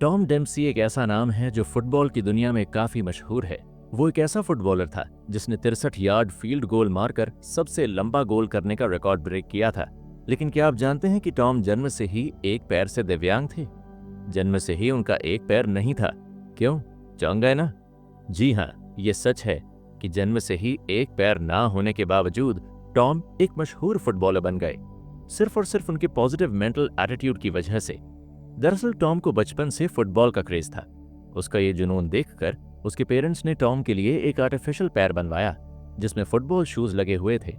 Tom Dempsey एक ऐसा नाम है जो फुटबॉल की दुनिया में काफी मशहूर है। वो एक ऐसा फुटबॉलर था जिसने 63 यार्ड फील्ड गोल मारकर सबसे लंबा गोल करने का रिकॉर्ड ब्रेक किया था। लेकिन क्या आप जानते हैं कि टॉम जन्म से ही एक पैर से दिव्यांग थे? जन्म से ही उनका एक पैर नहीं था। क्यों? चौंक गए ना? जी हाँ, ये सच है कि जन्म से ही एक पैर ना होने के बावजूद टॉम एक मशहूर फुटबॉलर बन गए, सिर्फ और सिर्फ उनके पॉजिटिव मेंटल एटीट्यूड की वजह से। दरअसल टॉम को बचपन से फुटबॉल का क्रेज था। उसका ये जुनून देखकर उसके पेरेंट्स ने टॉम के लिए एक आर्टिफिशियल पैर बनवाया जिसमें फुटबॉल शूज लगे हुए थे।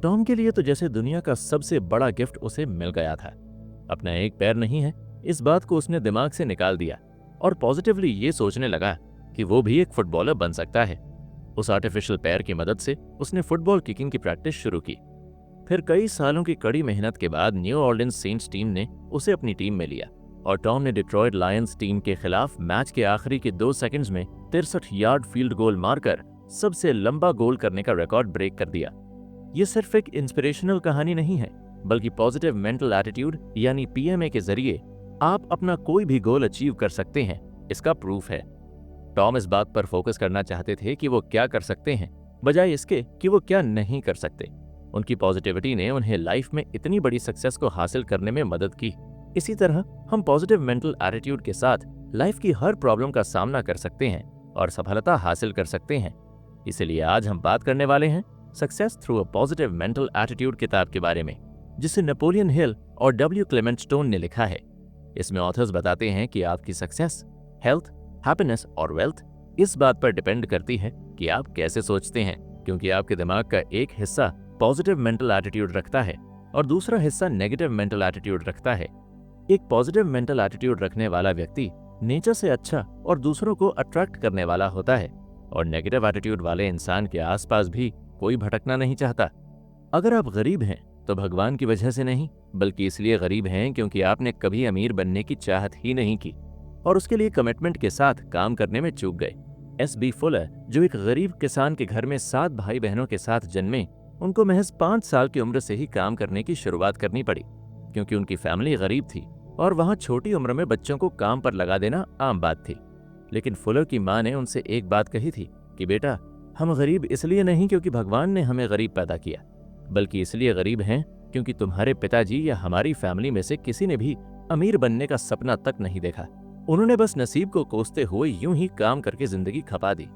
टॉम के लिए तो जैसे दुनिया का सबसे बड़ा गिफ्ट उसे मिल गया था। अपना एक पैर नहीं है, इस बात को उसने दिमाग से निकाल दिया और पॉजिटिवली ये सोचने लगा कि वो भी एक फुटबॉलर बन सकता है। उस आर्टिफिशियल पैर की मदद से उसने फुटबॉल किकिंग की प्रैक्टिस शुरू की। फिर कई सालों की कड़ी मेहनत के बाद न्यू ऑर्लिन्स सेंट्स टीम ने उसे अपनी टीम में लिया और टॉम ने डिट्रॉयट लायंस टीम के खिलाफ मैच के आखिरी के 2 सेकंड्स में 63 यार्ड फील्ड गोल मारकर सबसे लंबा गोल करने का रिकॉर्ड ब्रेक कर दिया। ये सिर्फ एक इंस्पिरेशनल कहानी नहीं है, बल्कि पॉजिटिव मेंटल एटीट्यूड यानी पीएमए के जरिए आप अपना कोई भी गोल अचीव कर सकते हैं, इसका प्रूफ है। टॉम इस बात पर फोकस करना चाहते थे कि वो क्या कर सकते हैं, बजाय इसके कि वो क्या नहीं कर सकते। उनकी पॉजिटिविटी ने उन्हें लाइफ में इतनी बड़ी सक्सेस को हासिल करने में मदद की। इसी तरह हम पॉजिटिव मेंटल एटीट्यूड के साथ लाइफ की हर प्रॉब्लम का सामना कर सकते हैं और सफलता हासिल कर सकते हैं। इसलिए आज हम बात करने वाले हैं success through a positive mental attitude किताब के बारे में, जिसे नेपोलियन हिल और डब्ल्यू क्लेमेंट स्टोन ने लिखा है। इसमें ऑथर्स बताते हैं कि आपकी सक्सेस, हेल्थ, हैप्पीनेस और वेल्थ इस बात पर डिपेंड करती है कि आप कैसे सोचते हैं, क्योंकि आपके दिमाग का एक हिस्सा पॉजिटिव मेंटल एटीट्यूड रखता है और दूसरा हिस्सा नेगेटिव मेंटल एटीट्यूड रखता है। एक पॉजिटिव मेंटल एटीट्यूड रखने वाला व्यक्ति नेचर से अच्छा और दूसरों को अट्रैक्ट करने वाला होता है, और नेगेटिव एटीट्यूड वाले इंसान के आसपास भी कोई भटकना नहीं चाहता। अगर आप गरीब हैं तो भगवान की वजह से नहीं, बल्कि इसलिए गरीब हैं क्योंकि आपने कभी अमीर बनने की चाहत ही नहीं की और उसके लिए कमिटमेंट के साथ काम करने में चूक गए। एस.बी. फुलर, जो एक गरीब किसान के घर में 7 भाई बहनों के साथ जन्मे, उनको महज 5 साल की उम्र से ही काम करने की शुरुआत करनी पड़ी, क्योंकि उनकी फैमिली गरीब थी और वहां छोटी उम्र में बच्चों को काम पर लगा देना आम बात थी। लेकिन फुलर की मां ने उनसे एक बात कही थी कि बेटा, हम गरीब इसलिए नहीं क्योंकि भगवान ने हमें गरीब पैदा किया, बल्कि इसलिए गरीब हैं क्योंकि तुम्हारे पिताजी या हमारी फैमिली में से किसी ने भी अमीर बनने का सपना तक नहीं देखा। उन्होंने बस नसीब को कोसते हुए यूं ही काम करके जिंदगी खपा दी।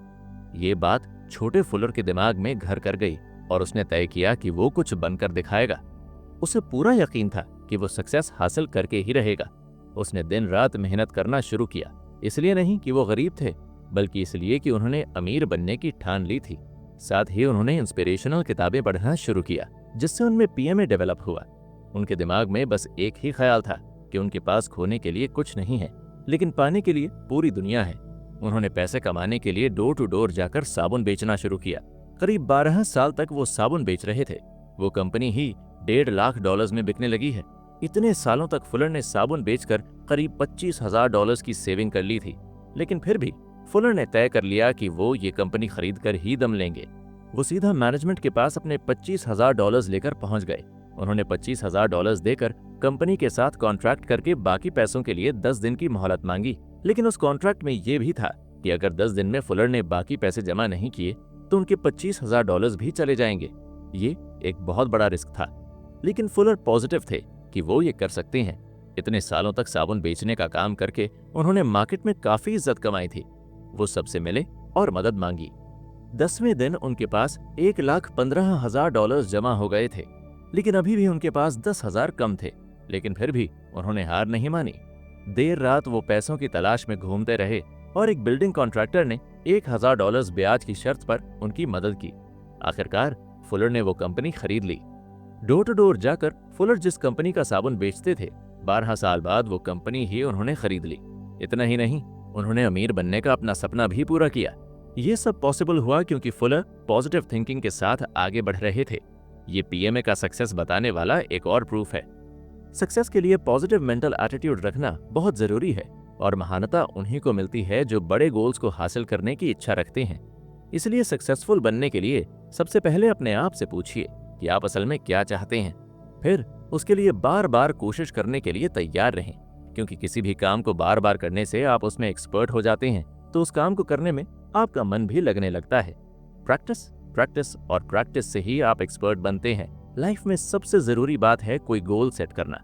ये बात छोटे फुलर के दिमाग में घर कर गई और उसने तय किया कि वो कुछ बनकर दिखाएगा। उसे पूरा यकीन था कि वो सक्सेस हासिल करके ही रहेगा। उसने दिन रात मेहनत करना शुरू किया, इसलिए नहीं कि वो गरीब थे, बल्कि इसलिए कि उन्होंने अमीर बनने की ठान ली थी। साथ ही उन्होंने इंस्पिरेशनल किताबें पढ़ना शुरू किया, जिससे उनमें पीएमए डेवलप हुआ। उनके दिमाग में बस एक ही ख्याल था कि उनके पास खोने के लिए कुछ नहीं है, लेकिन पाने के लिए पूरी दुनिया है। उन्होंने पैसे कमाने के लिए डोर टू डोर जाकर साबुन बेचना शुरू किया। करीब 12 साल तक वो साबुन बेच रहे थे। वो कंपनी ही $1.5 लाख में बिकने लगी है। इतने सालों तक फुलर ने साबुन बेचकर करीब $25,000 की सेविंग कर ली थी, लेकिन फिर भी फुलर ने तय कर लिया कि वो ये कंपनी खरीद कर ही दम लेंगे। वो सीधा मैनेजमेंट के पास अपने $25,000 लेकर पहुंच गए। उन्होंने $25,000 देकर कंपनी के साथ कॉन्ट्रैक्ट करके बाकी पैसों के लिए 10 दिन की मोहलत मांगी। लेकिन उस कॉन्ट्रैक्ट में ये भी था कि अगर 10 दिन में फुलर ने बाकी पैसे जमा नहीं किए तो उनके $25,000 भी चले जाएंगे। ये एक बहुत बड़ा रिस्क था, लेकिन फुलर पॉजिटिव थे कि वो ये कर सकते हैं। इतने सालों तक साबुन बेचने का काम करके उन्होंने मार्केट में काफी इज्जत कमाई थी। वो सबसे मिले और मदद मांगी। 10वें दिन उनके पास $1,15,000 जमा हो गए थे, लेकिन अभी भी उनके पास 10,000 कम थे। लेकिन फिर भी उन्होंने हार नहीं मानी। देर रात वो पैसों की तलाश में घूमते रहे और एक बिल्डिंग कॉन्ट्रैक्टर ने $1,000 ब्याज की शर्त पर उनकी मदद की। आखिरकार फुलर ने वो कंपनी खरीद ली। डोर टू डोर जाकर फुलर जिस कंपनी का साबुन बेचते थे, 12 साल बाद वो कंपनी ही उन्होंने खरीद ली। इतना ही नहीं, उन्होंने अमीर बनने का अपना सपना भी पूरा किया। ये सब पॉसिबल हुआ क्योंकि फुलर पॉजिटिव थिंकिंग के साथ आगे बढ़ रहे थे। ये पीएमए का सक्सेस बताने वाला एक और प्रूफ है। सक्सेस के लिए पॉजिटिव मेंटल एटीट्यूड रखना बहुत जरूरी है और महानता उन्हीं को मिलती है जो बड़े गोल्स को हासिल करने की इच्छा रखते हैं। इसलिए सक्सेसफुल बनने के लिए सबसे पहले अपने आप से पूछिए कि आप असल में क्या चाहते हैं। फिर उसके लिए बार बार कोशिश करने के लिए तैयार रहें, क्योंकि किसी भी काम को बार बार करने से आप उसमें एक्सपर्ट हो जाते हैं, तो उस काम को करने में आपका मन भी लगने लगता है। प्रैक्टिस, प्रैक्टिस और प्रैक्टिस से ही आप एक्सपर्ट बनते हैं। लाइफ में सबसे जरूरी बात है कोई गोल सेट करना।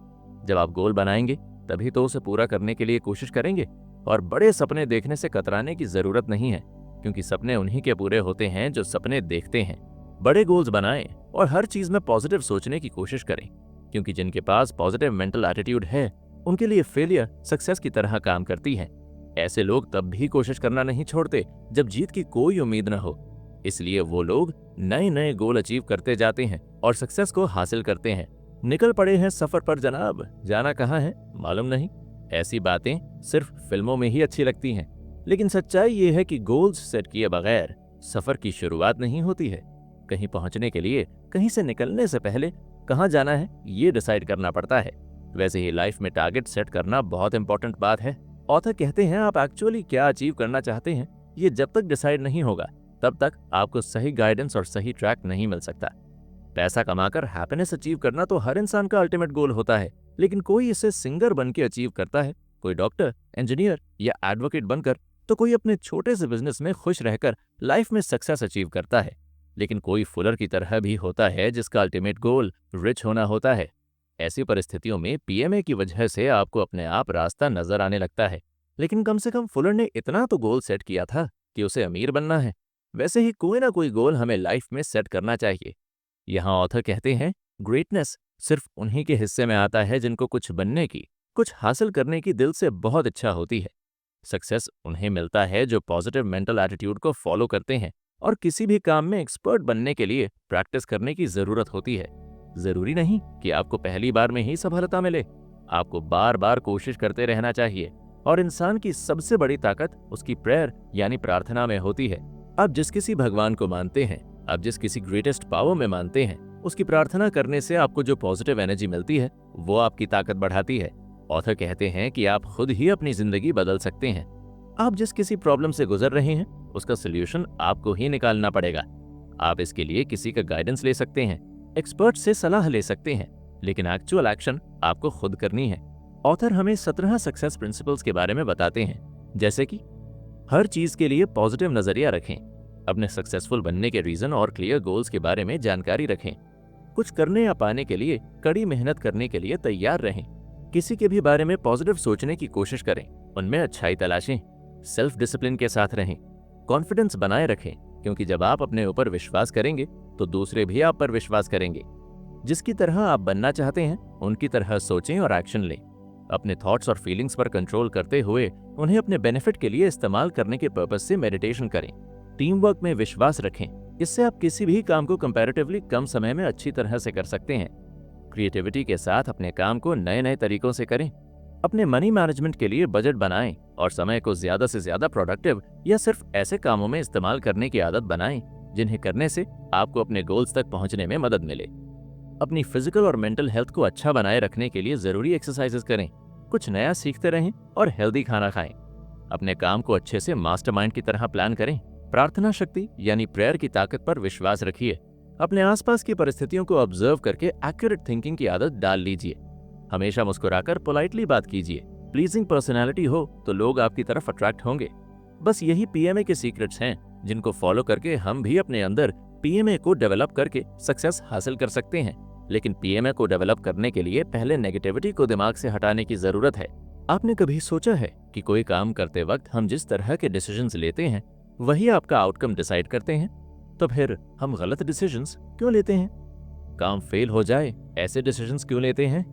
जब आप गोल बनाएंगे तभी तो उसे पूरा करने के लिए कोशिश करेंगे, और बड़े सपने देखने से कतराने की जरूरत नहीं है, क्योंकि सपने उन्हीं के पूरे होते हैं जो सपने देखते हैं। बड़े गोल्स बनाएं और हर चीज में पॉजिटिव सोचने की कोशिश करें, क्योंकि जिनके पास पॉजिटिव मेंटल एटीट्यूड है उनके लिए फेलियर सक्सेस की तरह काम करती है। ऐसे लोग तब भी कोशिश करना नहीं छोड़ते जब जीत की कोई उम्मीद न हो। इसलिए वो लोग नए नए गोल अचीव करते जाते हैं और सक्सेस को हासिल करते हैं। निकल पड़े हैं सफर पर जनाब, जाना कहाँ है मालूम नहीं। ऐसी बातें सिर्फ फिल्मों में ही अच्छी लगती हैं, लेकिन सच्चाई ये है कि गोल्स सेट किए बगैर सफर की शुरुआत नहीं होती है। कहीं पहुंचने के लिए कहीं से निकलने से पहले कहाँ जाना है ये डिसाइड करना पड़ता है। वैसे ही लाइफ में टारगेट सेट करना बहुत इंपॉर्टेंट बात है। ऑथर कहते हैं आप एक्चुअली क्या अचीव करना चाहते हैं ये जब तक डिसाइड नहीं होगा तब तक आपको सही गाइडेंस और सही ट्रैक नहीं मिल सकता। पैसा कमाकर हैप्पीनेस अचीव करना तो हर इंसान का अल्टीमेट गोल होता है, लेकिन कोई इसे सिंगर बन के अचीव करता है, कोई डॉक्टर, इंजीनियर या एडवोकेट बनकर, तो कोई अपने छोटे से बिजनेस में खुश रहकर लाइफ में सक्सेस अचीव करता है। लेकिन कोई फुलर की तरह भी होता है जिसका अल्टीमेट गोल रिच होना होता है। ऐसी परिस्थितियों में पीएमए की वजह से आपको अपने आप रास्ता नजर आने लगता है, लेकिन कम से कम फुलर ने इतना तो गोल सेट किया था कि उसे अमीर बनना है। वैसे ही कोई ना कोई गोल हमें लाइफ में सेट करना चाहिए। यहाँ ऑथर कहते हैं ग्रेटनेस सिर्फ उन्हीं के हिस्से में आता है जिनको कुछ बनने की, कुछ हासिल करने की दिल से बहुत इच्छा होती है। सक्सेस उन्हें मिलता है जो पॉजिटिव मेंटल एटीट्यूड को फॉलो करते हैं, और किसी भी काम में एक्सपर्ट बनने के लिए प्रैक्टिस करने की जरूरत होती है। जरूरी नहीं कि आपको पहली बार में ही सफलता मिले, आपको बार बार कोशिश करते रहना चाहिए। और इंसान की सबसे बड़ी ताकत उसकी प्रेयर यानी प्रार्थना में होती है। आप जिस किसी भगवान को मानते हैं, आप जिस किसी ग्रेटेस्ट पावर में मानते हैं, उसकी प्रार्थना करने से आपको जो पॉजिटिव एनर्जी मिलती है वो आपकी ताकत बढ़ाती है। ऑथर कहते हैं कि आप खुद ही अपनी जिंदगी बदल सकते हैं। आप जिस किसी प्रॉब्लम से गुजर रहे हैं उसका सोल्यूशन आपको ही निकालना पड़ेगा। आप इसके लिए किसी का गाइडेंस ले सकते हैं, एक्सपर्ट से सलाह ले सकते हैं, लेकिन एक्चुअल एक्शन आपको खुद करनी है। ऑथर हमें 17 सक्सेस प्रिंसिपल्स के बारे में बताते हैं, जैसे कि हर चीज के लिए पॉजिटिव नजरिया रखें, अपने सक्सेसफुल बनने के रीजन और क्लियर गोल्स के बारे में जानकारी रखें, कुछ करने या पाने के लिए कड़ी मेहनत करने के लिए तैयार रहें, किसी के भी बारे में पॉजिटिव सोचने की कोशिश करें, उनमें अच्छाई तलाशें, सेल्फ डिसिप्लिन के साथ रहें, कॉन्फिडेंस बनाए रखें, क्योंकि जब आप अपने ऊपर विश्वास करेंगे तो दूसरे भी आप पर विश्वास करेंगे। जिसकी तरह आप बनना चाहते हैं उनकी तरह सोचें और एक्शन लें। अपने थॉट्स और फीलिंग्स पर कंट्रोल करते हुए उन्हें अपने बेनिफिट के लिए इस्तेमाल करने के पर्पस से मेडिटेशन करें। टीम वर्क में विश्वास रखें, इससे आप किसी भी काम को कंपैरेटिवली कम समय में अच्छी तरह से कर सकते हैं। क्रिएटिविटी के साथ अपने काम को नए नए तरीकों से करें। अपने मनी मैनेजमेंट के लिए बजट बनाएं और समय को ज्यादा से ज्यादा प्रोडक्टिव या सिर्फ ऐसे कामों में इस्तेमाल करने की आदत बनाएं जिन्हें करने से आपको अपने गोल्स तक पहुंचने में मदद मिले। अपनी फिजिकल और मेंटल हेल्थ को अच्छा बनाए रखने के लिए जरूरी एक्सरसाइजेस करें, कुछ नया सीखते रहें और हेल्दी खाना खाएं। अपने काम को अच्छे से मास्टरमाइंड की तरह प्लान करें। प्रार्थना शक्ति यानी प्रेयर की ताकत पर विश्वास रखिए। अपने आसपास की परिस्थितियों को ऑब्जर्व करके एक्यूरेट थिंकिंग की आदत डाल लीजिए। हमेशा मुस्कुराकर पोलाइटली बात कीजिए। प्लीजिंग पर्सनैलिटी हो तो लोग आपकी तरफ अट्रैक्ट होंगे। बस यही पीएमए के सीक्रेट्स हैं जिनको फॉलो करके हम भी अपने अंदर पीएमए को डेवलप करके सक्सेस हासिल कर सकते हैं। लेकिन पीएमए को डेवलप करने के लिए पहले नेगेटिविटी को दिमाग से हटाने की जरूरत है। आपने कभी सोचा है कि कोई काम करते वक्त हम जिस तरह के डिसीजंस लेते हैं वही आपका आउटकम डिसाइड करते हैं? तो फिर हम गलत डिसीजंस क्यों लेते हैं? काम फेल हो जाए ऐसे डिसीजंस क्यों लेते हैं?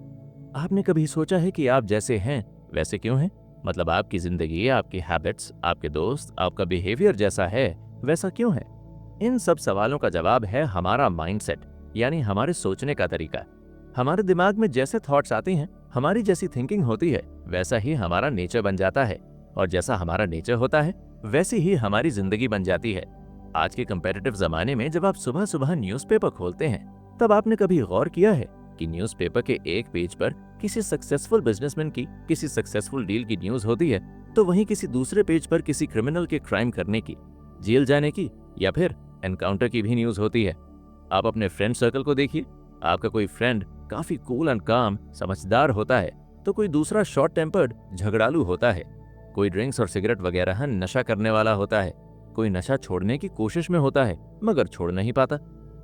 आपने कभी सोचा है कि आप जैसे हैं वैसे क्यों हैं? मतलब आपकी जिंदगी, आपकी हैबिट्स, आपके दोस्त, आपका बिहेवियर जैसा है वैसा क्यों है? इन सब सवालों का जवाब है हमारा माइंडसेट, यानी हमारे सोचने का तरीका। हमारे दिमाग में जैसे थॉट्स आते हैं, हमारी जैसी थिंकिंग होती है, वैसा ही हमारा नेचर बन जाता है, और जैसा हमारा नेचर होता है वैसी ही हमारी जिंदगी बन जाती है। आज के कंपेटिटिव जमाने में जब आप सुबह सुबह न्यूज़पेपर खोलते हैं तब आपने कभी गौर किया है कि न्यूज़पेपर के एक पेज पर किसी सक्सेसफुल बिजनेसमैन की, किसी सक्सेसफुल डील की न्यूज होती है, तो वहीं किसी दूसरे पेज पर किसी क्रिमिनल के क्राइम करने की, जेल जाने की या फिर एनकाउंटर की भी न्यूज होती है। आप अपने फ्रेंड सर्कल को देखिए, आपका कोई फ्रेंड काफी कूल एंड काम, समझदार होता है, तो कोई दूसरा शॉर्ट टेम्पर्ड झगड़ालू होता है। कोई ड्रिंक्स और सिगरेट वगैरह नशा करने वाला होता है। कोई नशा छोड़ने की कोशिश में होता है मगर छोड़ नहीं पाता।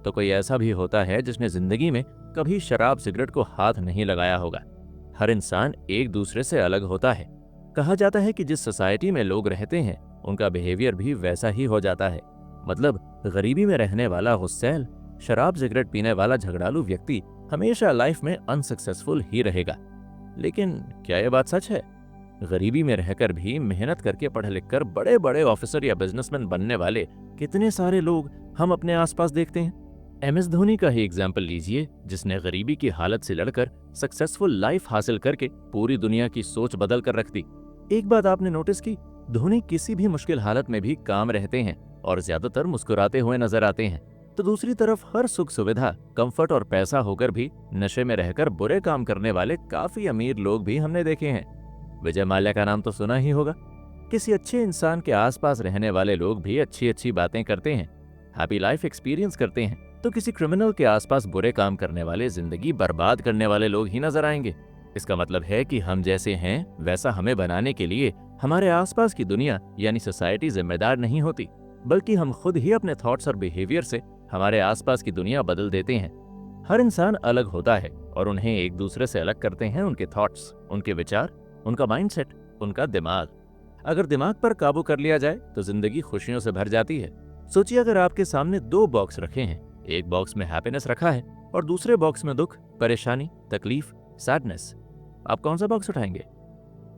तो कोई ऐसा भी होता है जिसने जिंदगी में कभी शराब सिगरेट को हाथ नहीं लगाया होगा। हर इंसान एक दूसरे से अलग होता है। कहा जाता है कि जिस सोसाइटी में लोग रहते हैं उनका बिहेवियर भी वैसा ही हो जाता है। मतलब गरीबी में रहने वाला गुस्सैल, शराब सिगरेट पीने वाला झगड़ालू व्यक्ति हमेशा लाइफ में अनसक्सेसफुल ही रहेगा। लेकिन क्या यह बात सच है? गरीबी में रहकर भी मेहनत करके पढ़ लिख कर बड़े बड़े ऑफिसर या बिजनेसमैन बनने वाले कितने सारे लोग हम अपने आसपास देखते हैं। MS धोनी का ही एग्जाम्पल लीजिए, जिसने गरीबी की हालत से लड़कर सक्सेसफुल लाइफ हासिल करके पूरी दुनिया की सोच बदल कर रख दी। एक बात आपने नोटिस की, धोनी किसी भी मुश्किल हालत में भी काम रहते हैं और ज्यादातर मुस्कुराते हुए नजर आते हैं। तो दूसरी तरफ हर सुख सुविधा, कंफर्ट और पैसा होकर भी नशे में रहकर बुरे काम करने वाले काफी अमीर लोग भी हमने देखे हैं। विजय माल्या का नाम तो सुना ही होगा। किसी अच्छे इंसान के आसपास रहने वाले लोग भी अच्छी अच्छी बातें करते हैं, हैप्पी लाइफ एक्सपीरियंस करते हैं, तो किसी क्रिमिनल के आसपास बुरे काम करने वाले, जिंदगी बर्बाद करने वाले लोग ही नजर आएंगे। इसका मतलब है कि हम जैसे हैं वैसा हमें बनाने के लिए हमारे आसपास की दुनिया यानी सोसाइटी जिम्मेदार नहीं होती, बल्कि हम खुद ही अपने थॉट्स और बिहेवियर से हमारे आसपास की दुनिया बदल देते हैं। हर इंसान अलग होता है और उन्हें एक दूसरे से अलग करते हैं उनके थॉट्स, उनके विचार, उनका माइंडसेट, उनका दिमाग। अगर दिमाग पर काबू कर लिया जाए तो जिंदगी खुशियों से भर जाती है। सोचिए, अगर आपके सामने 2 बॉक्स रखे हैं, एक बॉक्स में हैप्पीनेस रखा है और दूसरे बॉक्स में दुख, परेशानी, तकलीफ, सैडनेस, आप कौन सा बॉक्स उठाएंगे?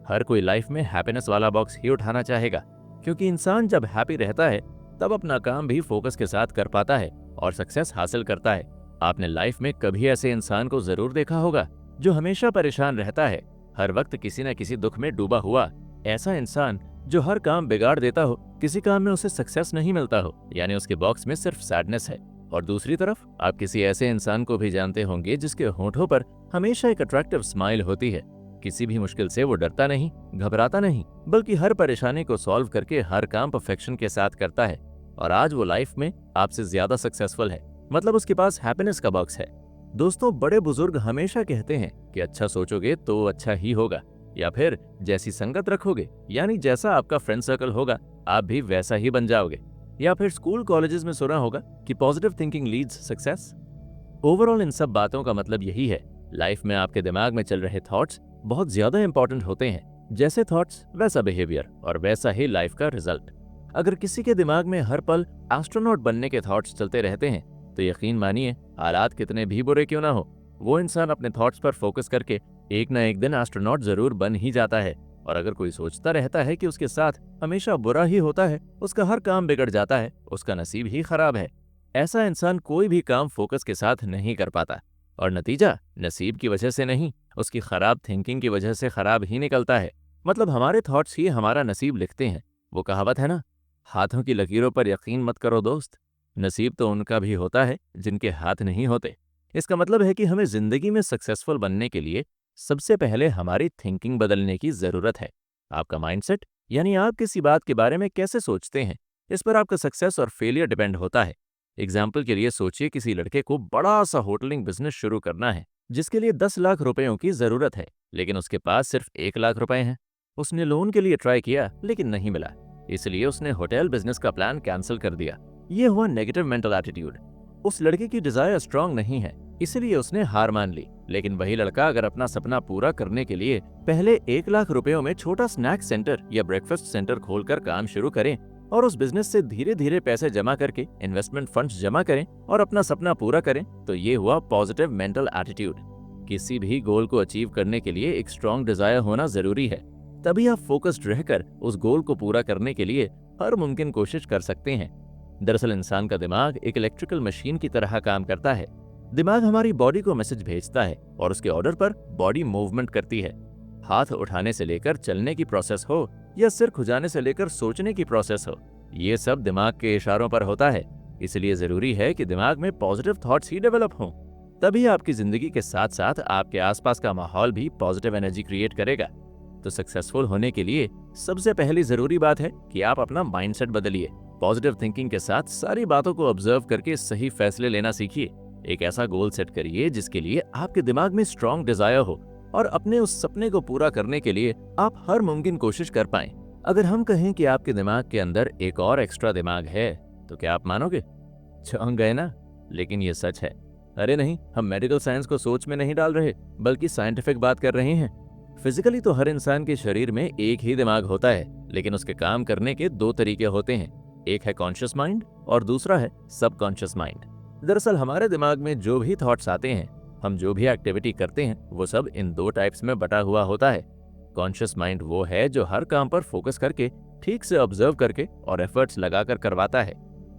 हर कोई लाइफ में हैप्पीनेस वाला बॉक्स ही उठाना चाहेगा, क्योंकि इंसान जब हैप्पी रहता है तब अपना काम भी फोकस के साथ कर पाता है और सक्सेस हासिल करता है। आपने लाइफ में कभी ऐसे इंसान को जरूर देखा होगा जो हमेशा परेशान रहता है, हर वक्त किसी न किसी दुख में डूबा हुआ। ऐसा इंसान जो हर काम बिगाड़ देता हो, किसी काम में उसे सक्सेस नहीं मिलता हो, यानी उसके बॉक्स में सिर्फ सैडनेस है। और दूसरी तरफ आप किसी ऐसे इंसान को भी जानते होंगे जिसके होठों पर हमेशा एक अट्रैक्टिव स्माइल होती है। किसी भी मुश्किल से वो डरता नहीं, घबराता नहीं, बल्कि हर परेशानी को सॉल्व करके हर काम परफेक्शन के साथ करता है। और आज वो लाइफ में आपसे ज्यादा सक्सेसफुल है, मतलब उसके पास हैप्पीनेस का बॉक्स है। दोस्तों, बड़े बुजुर्ग हमेशा कहते हैं कि अच्छा सोचोगे तो अच्छा ही होगा, या फिर जैसी संगत रखोगे, यानी जैसा आपका फ्रेंड सर्कल होगा आप भी वैसा ही बन जाओगे। या फिर स्कूल कॉलेजेस में सुना होगा कि positive thinking leads success. Overall इन सब बातों का मतलब यही है, लाइफ में आपके दिमाग में चल रहे थॉट्स बहुत ज्यादा इंपॉर्टेंट होते हैं। जैसे थॉट्स वैसा बिहेवियर और वैसा ही लाइफ का रिजल्ट। अगर किसी के दिमाग में हर पल एस्ट्रोनॉट बनने के थॉट्स चलते रहते हैं तो यकीन मानिए, हालात कितने भी बुरे क्यों ना हो, वो इंसान अपने थॉट्स पर फोकस करके एक ना एक दिन एस्ट्रोनॉट जरूर बन ही जाता है। और अगर कोई सोचता रहता है कि उसके साथ हमेशा बुरा ही होता है, उसका हर काम बिगड़ जाता है, उसका नसीब ही खराब है। ऐसा इंसान कोई भी काम फोकस के साथ नहीं कर पाता और नतीजा नसीब की वजह से नहीं, उसकी खराब थिंकिंग की वजह से खराब ही निकलता है। मतलब हमारे थॉट्स ही हमारा नसीब लिखते हैं। वो कहावत है ना, हाथों की लकीरों पर यकीन मत करो दोस्त, नसीब तो उनका भी होता है जिनके हाथ नहीं होते। इसका मतलब है कि हमें जिंदगी में सक्सेसफुल बनने के लिए सबसे पहले हमारी थिंकिंग बदलने की जरूरत है। आपका माइंडसेट, यानी आप किसी बात के बारे में कैसे सोचते हैं, इस पर आपका सक्सेस और फेलियर डिपेंड होता है। एग्जाम्पल के लिए सोचिए, किसी लड़के को बड़ा सा होटलिंग बिजनेस शुरू करना है जिसके लिए 10 लाख रुपयों की जरूरत है, लेकिन उसके पास सिर्फ 1 लाख रुपए हैं। उसने लोन के लिए ट्राई किया लेकिन नहीं मिला, इसलिए उसने होटल बिजनेस का प्लान कैंसिल कर दिया। ये हुआ नेगेटिव मेंटल एटीट्यूड। उस लड़के की डिजायर स्ट्रांग नहीं है, इसलिए उसने हार मान ली। लेकिन वही लड़का अगर अपना सपना पूरा करने के लिए पहले 1 लाख रुपयों में छोटा स्नैक सेंटर या ब्रेकफास्ट सेंटर खोलकर काम शुरू करें और उस बिजनेस से धीरे धीरे पैसे जमा करके इन्वेस्टमेंट फंड्स जमा करें और अपना सपना पूरा करें, तो ये हुआ पॉजिटिव मेंटल एटीट्यूड। किसी भी गोल को अचीव करने के लिए एक स्ट्रांग डिजायर होना जरूरी है, तभी आप फोकस्ड रहकर उस गोल को पूरा करने के लिए हर मुमकिन कोशिश कर सकते हैं। दरअसल इंसान का दिमाग एक इलेक्ट्रिकल मशीन की तरह काम करता है। दिमाग हमारी बॉडी को मैसेज भेजता है और उसके ऑर्डर पर बॉडी मूवमेंट करती है। हाथ उठाने से लेकर चलने की प्रोसेस हो या सिर खुजाने से लेकर सोचने की प्रोसेस हो, ये सब दिमाग के इशारों पर होता है। इसलिए जरूरी है कि दिमाग में पॉजिटिव थॉट्स ही डेवलप हों, तभी आपकी जिंदगी के साथ साथ आपके आसपास का माहौल भी पॉजिटिव एनर्जी क्रिएट करेगा। तो सक्सेसफुल होने के लिए सबसे पहली जरूरी बात है कि आप अपना माइंडसेट बदलिए। पॉजिटिव थिंकिंग के साथ सारी बातों को ऑब्जर्व करके सही फैसले लेना सीखिए। एक ऐसा गोल सेट करिए जिसके लिए आपके दिमाग में स्ट्रांग डिजायर हो और अपने उस सपने को पूरा करने के लिए आप हर मुमकिन कोशिश कर पाएं। अगर हम कहें कि आपके दिमाग के अंदर एक और एक्स्ट्रा दिमाग है, तो क्या आप मानोगे? चौंक गए ना? लेकिन ये सच है। अरे नहीं, हम मेडिकल साइंस को सोच में नहीं डाल रहे, बल्कि साइंटिफिक बात कर रहे हैं। फिजिकली तो हर इंसान के शरीर में एक ही दिमाग होता है, लेकिन उसके काम करने के दो तरीके होते हैं। एक है कॉन्शियस माइंड और दूसरा है सबकॉन्शियस माइंड। दरअसल हमारे दिमाग में जो भी थॉट्स आते हैं, हम जो भी एक्टिविटी करते हैं, वो सब इन दो टाइप्स में बटा हुआ होता है। कॉन्शियस माइंड वो है जो हर काम पर फोकस करके, ठीक से ऑब्जर्व करके और एफर्ट्स लगाकर करवाता है।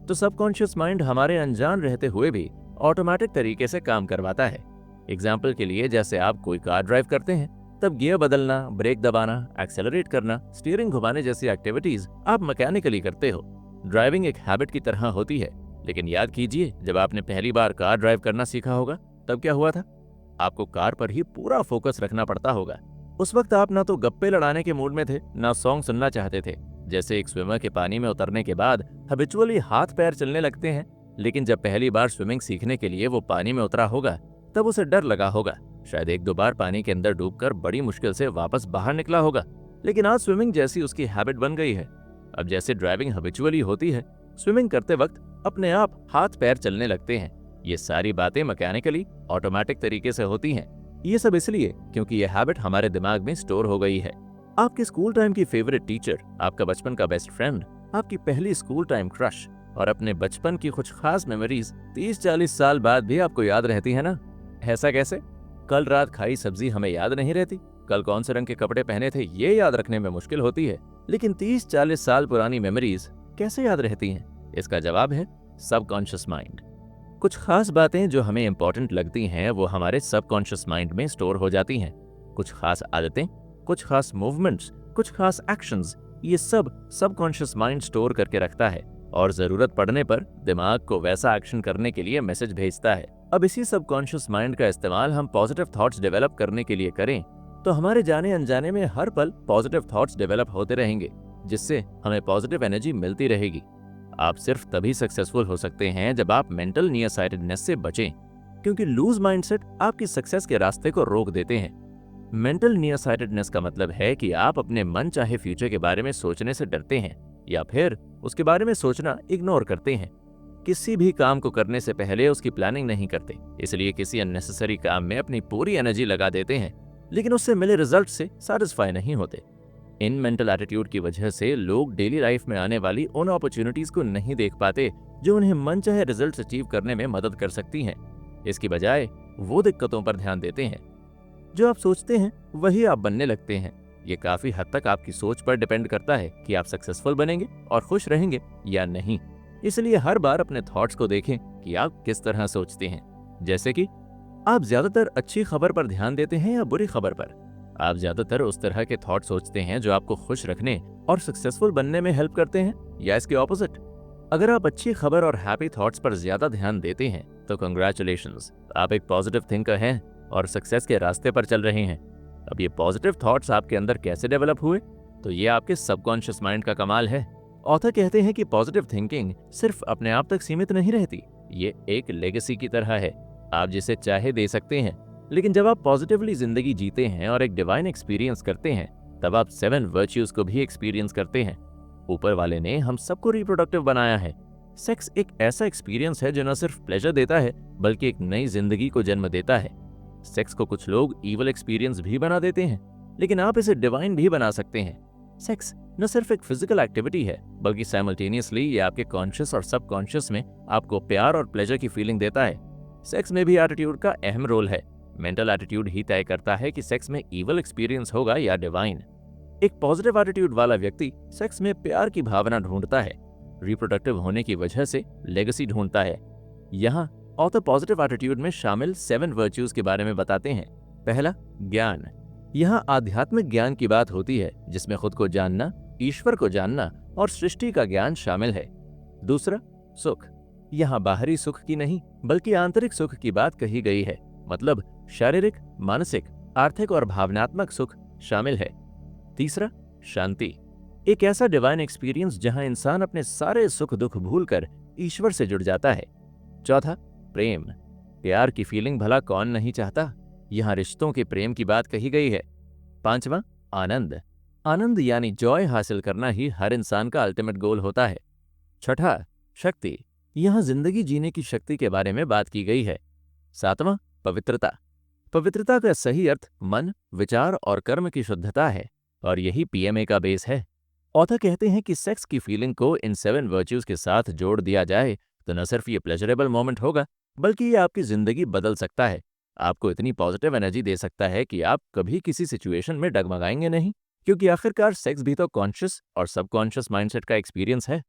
तो सबकॉन्शियस माइंड हमारे अनजान रहते हुए भी ऑटोमेटिक तरीके से काम करवाता है। एग्जाम्पल के लिए, जैसे आप कोई कार ड्राइव करते हैं, तब गियर बदलना, ब्रेक दबाना, एक्सेलरेट करना, स्टीयरिंग घुमाने जैसी एक्टिविटीज आप मैकेनिकली करते हो। ड्राइविंग एक हैबिट की तरह होती है, लेकिन याद कीजिए, जब आपने पहली बार कार ड्राइव करना सीखा होगा, तब क्या हुआ था? आपको कार पर ही पूरा फोकस रखना पड़ता होगा। उस वक्त आप ना तो गप्पे लड़ाने के मूड में थे, ना सॉन्ग सुनना चाहते थे। जैसे एक स्विमर के पानी में उतरने के बाद हैबिचुअली हाथ पैर चलने लगते हैं, लेकिन जब पहली बार स्विमिंग सीखने के लिए वो पानी में उतरा होगा, तब उसे डर लगा होगा। शायद एक दो बार पानी के अंदर डूबकर बड़ी मुश्किल से वापस बाहर निकला होगा, लेकिन आज स्विमिंग जैसी उसकी हैबिट बन गई है। अब जैसे ड्राइविंग हैबिचुअली होती है, स्विमिंग करते वक्त अपने आप हाथ पैर चलने लगते हैं। ये सारी बातें मैकेनिकली ऑटोमेटिक तरीके से होती हैं। ये सब इसलिए क्योंकि ये हैबिट हमारे दिमाग में स्टोर हो गई है। आपके स्कूल टाइम की फेवरेट टीचर, आपका बचपन का बेस्ट फ्रेंड, आपकी पहली स्कूल टाइम क्रश और अपने बचपन की कुछ खास मेमोरीज 30-40 साल बाद भी आपको याद रहती है ना? ऐसा कैसे? कल रात खाई सब्जी हमें याद नहीं रहती, कल कौन से रंग के कपड़े पहने थे ये याद रखने में मुश्किल होती है, लेकिन 30-40 साल पुरानी मेमोरीज कैसे याद रहती हैं? इसका जवाब है सबकॉन्शियस माइंड। कुछ खास बातें जो हमें इंपॉर्टेंट लगती हैं, वो हमारे सबकॉन्शियस माइंड में स्टोर हो जाती हैं। कुछ खास आदतें, कुछ खास मूवमेंट्स, कुछ खास एक्शंस, ये सब सबकॉन्शियस माइंड स्टोर करके रखता है और जरूरत पड़ने पर दिमाग को वैसा एक्शन करने के लिए मैसेज भेजता है। अब इसी सबकॉन्शियस माइंड का इस्तेमाल हम पॉजिटिव थॉट्स डेवलप करने के लिए करें, तो हमारे जाने अनजाने में हर पल पॉजिटिव थॉट्स डेवलप होते रहेंगे, जिससे हमें पॉजिटिव एनर्जी मिलती रहेगी। आप सिर्फ तभी सक्सेसफुल हो सकते हैं जब आप मेंटल नियरसाइटेडनेस से बचें, क्योंकि लूज माइंडसेट आपकी सक्सेस के रास्ते को रोक देते हैं। मेंटल नियरसाइटेडनेस का मतलब है कि आप अपने मन चाहे फ्यूचर के बारे में सोचने से डरते हैं या फिर उसके बारे में सोचना इग्नोर करते हैं। किसी भी काम को करने से पहले उसकी प्लानिंग नहीं करते, इसलिए किसी अननेसेसरी काम में अपनी पूरी एनर्जी लगा देते हैं, लेकिन उससे मिले रिजल्ट से सेटिस्फाई नहीं होते। इन मेंटल एटीट्यूड की वजह से लोग डेली लाइफ में आने वाली उन अपॉर्चुनिटीज को नहीं देख पाते जो उन्हें मनचाहे रिजल्ट्स अचीव करने में मदद कर सकती हैं। इसकी बजाय वो दिक्कतों पर ध्यान देते हैं। जो आप सोचते हैं वही आप बनने लगते हैं। ये काफी हद तक आपकी सोच पर डिपेंड करता है कि आप सक्सेसफुल बनेंगे और खुश रहेंगे या नहीं। इसलिए हर बार अपने थॉट्स को देखें कि आप किस तरह सोचते हैं। जैसे कि आप ज्यादातर अच्छी खबर पर ध्यान देते हैं या बुरी खबर पर? आप ज्यादातर उस तरह के थॉट सोचते हैं जो आपको खुश रखने और सक्सेसफुल बनने में हेल्प करते हैं, या इसके ऑपोजिट? अगर आप अच्छी खबर और हैप्पी थॉट्स पर ज्यादा ध्यान देते हैं तो कंग्रेचुलेशंस, आप एक पॉजिटिव थिंकर हैं और सक्सेस के रास्ते पर चल रहे हैं। अब ये पॉजिटिव थॉट्स आपके अंदर कैसे डेवलप हुए? तो ये आपके सबकॉन्शियस माइंड का कमाल है। ऑथर कहते हैं कि पॉजिटिव थिंकिंग सिर्फ अपने आप तक सीमित नहीं रहती, ये एक लेगेसी की तरह है। आप जिसे चाहे दे सकते हैं, लेकिन जब आप पॉजिटिवली जिंदगी जीते हैं और एक डिवाइन एक्सपीरियंस करते हैं, तब आप 7 वर्च्यूज को भी एक्सपीरियंस करते हैं। ऊपर वाले ने हम सबको रिप्रोडक्टिव बनाया है। सेक्स एक ऐसा एक्सपीरियंस है जो न सिर्फ प्लेजर देता है, बल्कि एक नई जिंदगी को जन्म देता है। सेक्स को कुछ लोग ईवल एक्सपीरियंस भी बना देते हैं, लेकिन आप इसे डिवाइन भी बना सकते हैं। सेक्स न सिर्फ एक फिजिकल एक्टिविटी है, बल्कि साइमल्टेनियसली ये आपके कॉन्शियस और सबकॉन्शियस में आपको प्यार और प्लेजर की फीलिंग देता है। सेक्स में भी एटीट्यूड का अहम रोल है। मेंटल एटीट्यूड ही तय करता है कि सेक्स में ईवल एक्सपीरियंस होगा या डिवाइन। एक पॉजिटिव एटीट्यूड वाला व्यक्ति सेक्स में प्यार की भावना ढूंढता है, रिप्रोडक्टिव होने की वजह से लेगेसी ढूंढता है। यहाँ ऑथर पॉजिटिव एटीट्यूड में शामिल 7 वर्च्यूज के बारे में बताते हैं। पहला, ज्ञान। यहाँ आध्यात्मिक ज्ञान की बात होती है, जिसमें खुद को जानना, ईश्वर को जानना और सृष्टि का ज्ञान शामिल है। दूसरा, सुख। यहाँ बाहरी सुख की नहीं, बल्कि आंतरिक सुख की बात कही गई है, मतलब शारीरिक, मानसिक, आर्थिक और भावनात्मक सुख शामिल है। तीसरा, शांति। एक ऐसा डिवाइन एक्सपीरियंस जहां इंसान अपने सारे सुख दुख भूलकर ईश्वर से जुड़ जाता है। चौथा, प्रेम। प्यार की फीलिंग भला कौन नहीं चाहता? यहाँ रिश्तों के प्रेम की बात कही गई है। पांचवा, आनंद। आनंद यानी जॉय हासिल करना ही हर इंसान का अल्टीमेट गोल होता है। छठा, शक्ति। यहाँ जिंदगी जीने की शक्ति के बारे में बात की गई है। सातवां, पवित्रता। पवित्रता का सही अर्थ मन, विचार और कर्म की शुद्धता है, और यही पीएमए का बेस है। ऑथर कहते हैं कि सेक्स की फीलिंग को इन 7 वर्च्यूज के साथ जोड़ दिया जाए तो न सिर्फ ये प्लेजरेबल मोमेंट होगा, बल्कि ये आपकी जिंदगी बदल सकता है। आपको इतनी पॉजिटिव एनर्जी दे सकता है कि आप कभी किसी सिचुएशन में डगमगाएंगे नहीं, क्योंकि आखिरकार सेक्स भी तो कॉन्शियस और सबकॉन्शियस माइंडसेट का एक्सपीरियंस है।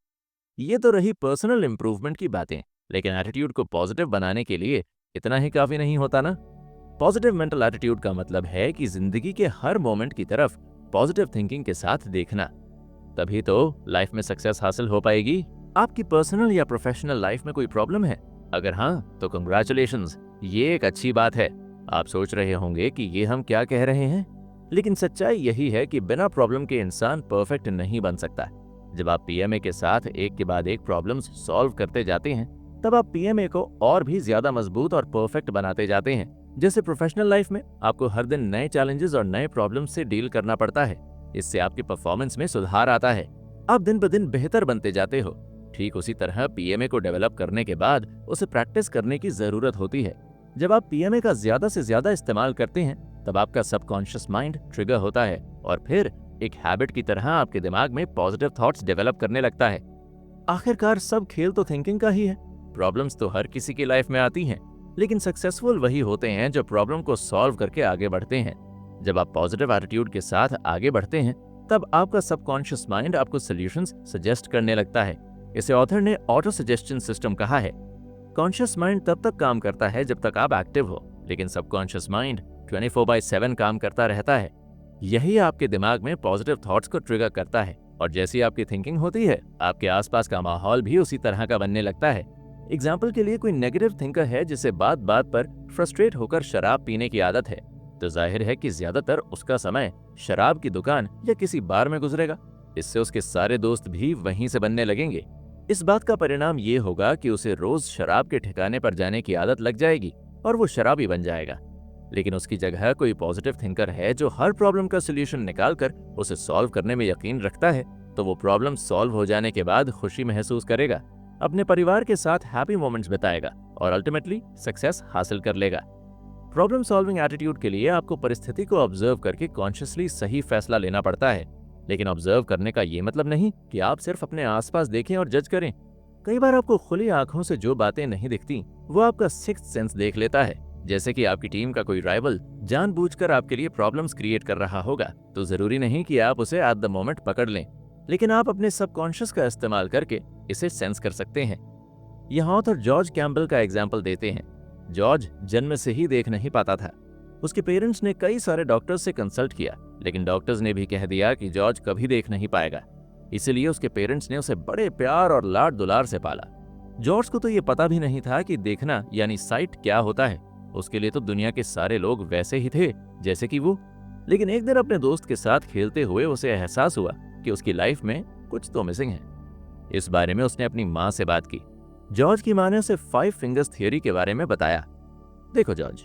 ये तो रही पर्सनल इंप्रूवमेंट की बातें, लेकिन एटीट्यूड को पॉजिटिव बनाने के लिए इतना ही काफी नहीं होता ना। पॉजिटिव मेंटल एटीट्यूड का मतलब है कि जिंदगी के हर मोमेंट की तरफ पॉजिटिव थिंकिंग के साथ देखना, तभी तो लाइफ में सक्सेस हासिल हो पाएगी। आपकी पर्सनल या प्रोफेशनल लाइफ में कोई प्रॉब्लम है? अगर हाँ, तो कंग्रेचुलेशंस, ये एक अच्छी बात है। आप सोच रहे होंगे कि ये हम क्या कह रहे हैं, लेकिन सच्चाई यही है कि बिना प्रॉब्लम के इंसान परफेक्ट नहीं बन सकता। जब आप पीएमए के साथ एक के बाद एक प्रॉब्लम्स सॉल्व करते जाते हैं, तब आप पीएमए को और भी ज्यादा मजबूत और परफेक्ट बनाते जाते हैं। जैसे प्रोफेशनल लाइफ में आपको हर दिन नए चैलेंजेस और नए प्रॉब्लम्स से डील करना पड़ता है, इससे आपकी परफॉर्मेंस में सुधार आता है, आप दिन ब दिन बेहतर बनते जाते हो। ठीक उसी तरह पीएमए को डेवलप करने के बाद उसे प्रैक्टिस करने की जरूरत होती है। जब आप पीएमए का ज्यादा से ज्यादा इस्तेमाल करते हैं, तब आपका सबकॉन्शियस माइंड ट्रिगर होता है और फिर एक हैबिट की तरह आपके दिमाग में पॉजिटिव थॉट्स डेवलप करने लगता है। आखिरकार सब खेल तो थिंकिंग का ही है। प्रॉब्लम्स तो हर किसी की लाइफ में आती हैं, लेकिन सक्सेसफुल वही होते हैं जो प्रॉब्लम को सॉल्व करके आगे बढ़ते हैं। जब आप पॉजिटिव एटीट्यूड के साथ आगे बढ़ते हैं, तब आपका सबकॉन्शियस माइंड आपको सॉल्यूशंस सजेस्ट करने लगता है। इसे ऑथर ने ऑटो सजेशन सिस्टम कहा है। कॉन्शियस माइंड तब तक काम करता है जब तक आप एक्टिव हो, लेकिन सबकॉन्शियस माइंड 24/7 काम करता रहता है। यही आपके दिमाग में पॉजिटिव थॉट्स को ट्रिगर करता है, और जैसी आपकी थिंकिंग होती है, आपके आसपास का माहौल भी उसी तरह का बनने लगता है। एग्जाम्पल के लिए, कोई नेगेटिव थिंकर है जिसे बात बात पर फ्रस्ट्रेट होकर शराब पीने की आदत है, तो जाहिर है कि ज्यादातर उसका समय शराब की दुकान या किसी बार में गुजरेगा। इससे उसके सारे दोस्त भी वहीं से बनने लगेंगे। इस बात का परिणाम ये होगा कि उसे रोज शराब के ठिकाने पर जाने की आदत लग जाएगी और वो शराबी बन जाएगा। लेकिन उसकी जगह कोई पॉजिटिव थिंकर है जो हर प्रॉब्लम का सोल्यूशन निकालकर उसे सॉल्व करने में यकीन रखता है, तो वो प्रॉब्लम सॉल्व हो जाने के बाद खुशी महसूस करेगा, अपने परिवार के साथ हैप्पी मोमेंट्स बिताएगा और अल्टीमेटली सक्सेस हासिल कर लेगा। प्रॉब्लम सॉल्विंग एटीट्यूड के लिए आपको परिस्थिति को ऑब्जर्व करके कॉन्शियसली सही फैसला लेना पड़ता है, लेकिन ऑब्जर्व करने का ये मतलब नहीं कि आप सिर्फ अपने आसपास देखें और जज करें। कई बार आपको खुली आंखों से जो बातें नहीं दिखती, वो आपका सिक्स्थ सेंस देख लेता है। जैसे कि आपकी टीम का कोई राइवल जानबूझकर आपके लिए प्रॉब्लम्स क्रिएट कर रहा होगा, तो जरूरी नहीं कि आप उसे एट द मोमेंट पकड़ लें, लेकिन आप अपने सबकॉन्शियस का इस्तेमाल करके इसे सेंस कर सकते हैं। यहाँ ऑथर जॉर्ज कैम्बल का एग्जाम्पल देते हैं। जॉर्ज जन्म से ही देख नहीं पाता था। उसके पेरेंट्स ने कई सारे डॉक्टर्स से कंसल्ट किया, लेकिन डॉक्टर्स ने भी कह दिया कि जॉर्ज कभी देख नहीं पाएगा। इसीलिए उसके पेरेंट्स ने उसे बड़े प्यार और लाड दुलार से पाला। जॉर्ज को तो ये पता भी नहीं था कि देखना यानी साइट क्या होता है। उसके लिए तो दुनिया के सारे लोग वैसे ही थे जैसे कि वो। लेकिन एक दिन अपने दोस्त के साथ खेलते हुए उसे एहसास हुआ कि उसकी लाइफ में कुछ तो मिसिंग है। इस बारे में उसने अपनी माँ से बात की। जॉर्ज की माँ ने उसे 5 फिंगर्स थियरी के बारे में बताया। देखो जॉर्ज,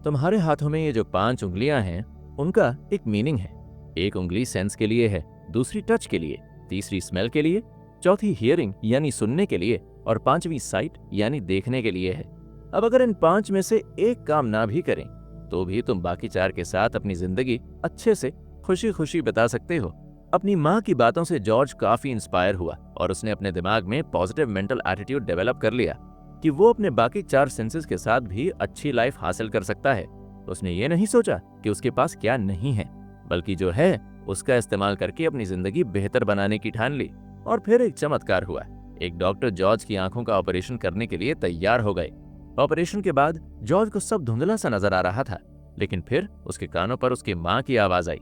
तुम्हारे हाथों में ये जो 5 उंगलियां हैं, उनका एक मीनिंग है। एक उंगली सेंस के लिए है, दूसरी टच के लिए, तीसरी स्मेल के लिए, चौथी हियरिंग यानी सुनने के लिए, और 5वीं साइट यानी देखने के लिए है। अब अगर इन 5 में से एक काम ना भी करें, तो भी तुम बाकी 4 के साथ अपनी जिंदगी अच्छे से खुशी खुशी बिता सकते हो। अपनी माँ की बातों से जॉर्ज काफी इंस्पायर हुआ और उसने अपने दिमाग में पॉजिटिव मेंटल एटीट्यूड डेवलप कर लिया कि वो अपने बाकी 4 सेंसेस के साथ भी अच्छी लाइफ हासिल कर सकता है। उसने ये नहीं सोचा कि उसके पास क्या नहीं है, बल्कि जो है उसका इस्तेमाल करके अपनी जिंदगी बेहतर बनाने की ठान ली। और फिर एक चमत्कार हुआ। एक डॉक्टर जॉर्ज की आंखों का ऑपरेशन करने के लिए तैयार हो गए। ऑपरेशन के बाद जॉर्ज को सब धुंधला सा नजर आ रहा था, लेकिन फिर उसके कानों पर उसकी माँ की आवाज आई।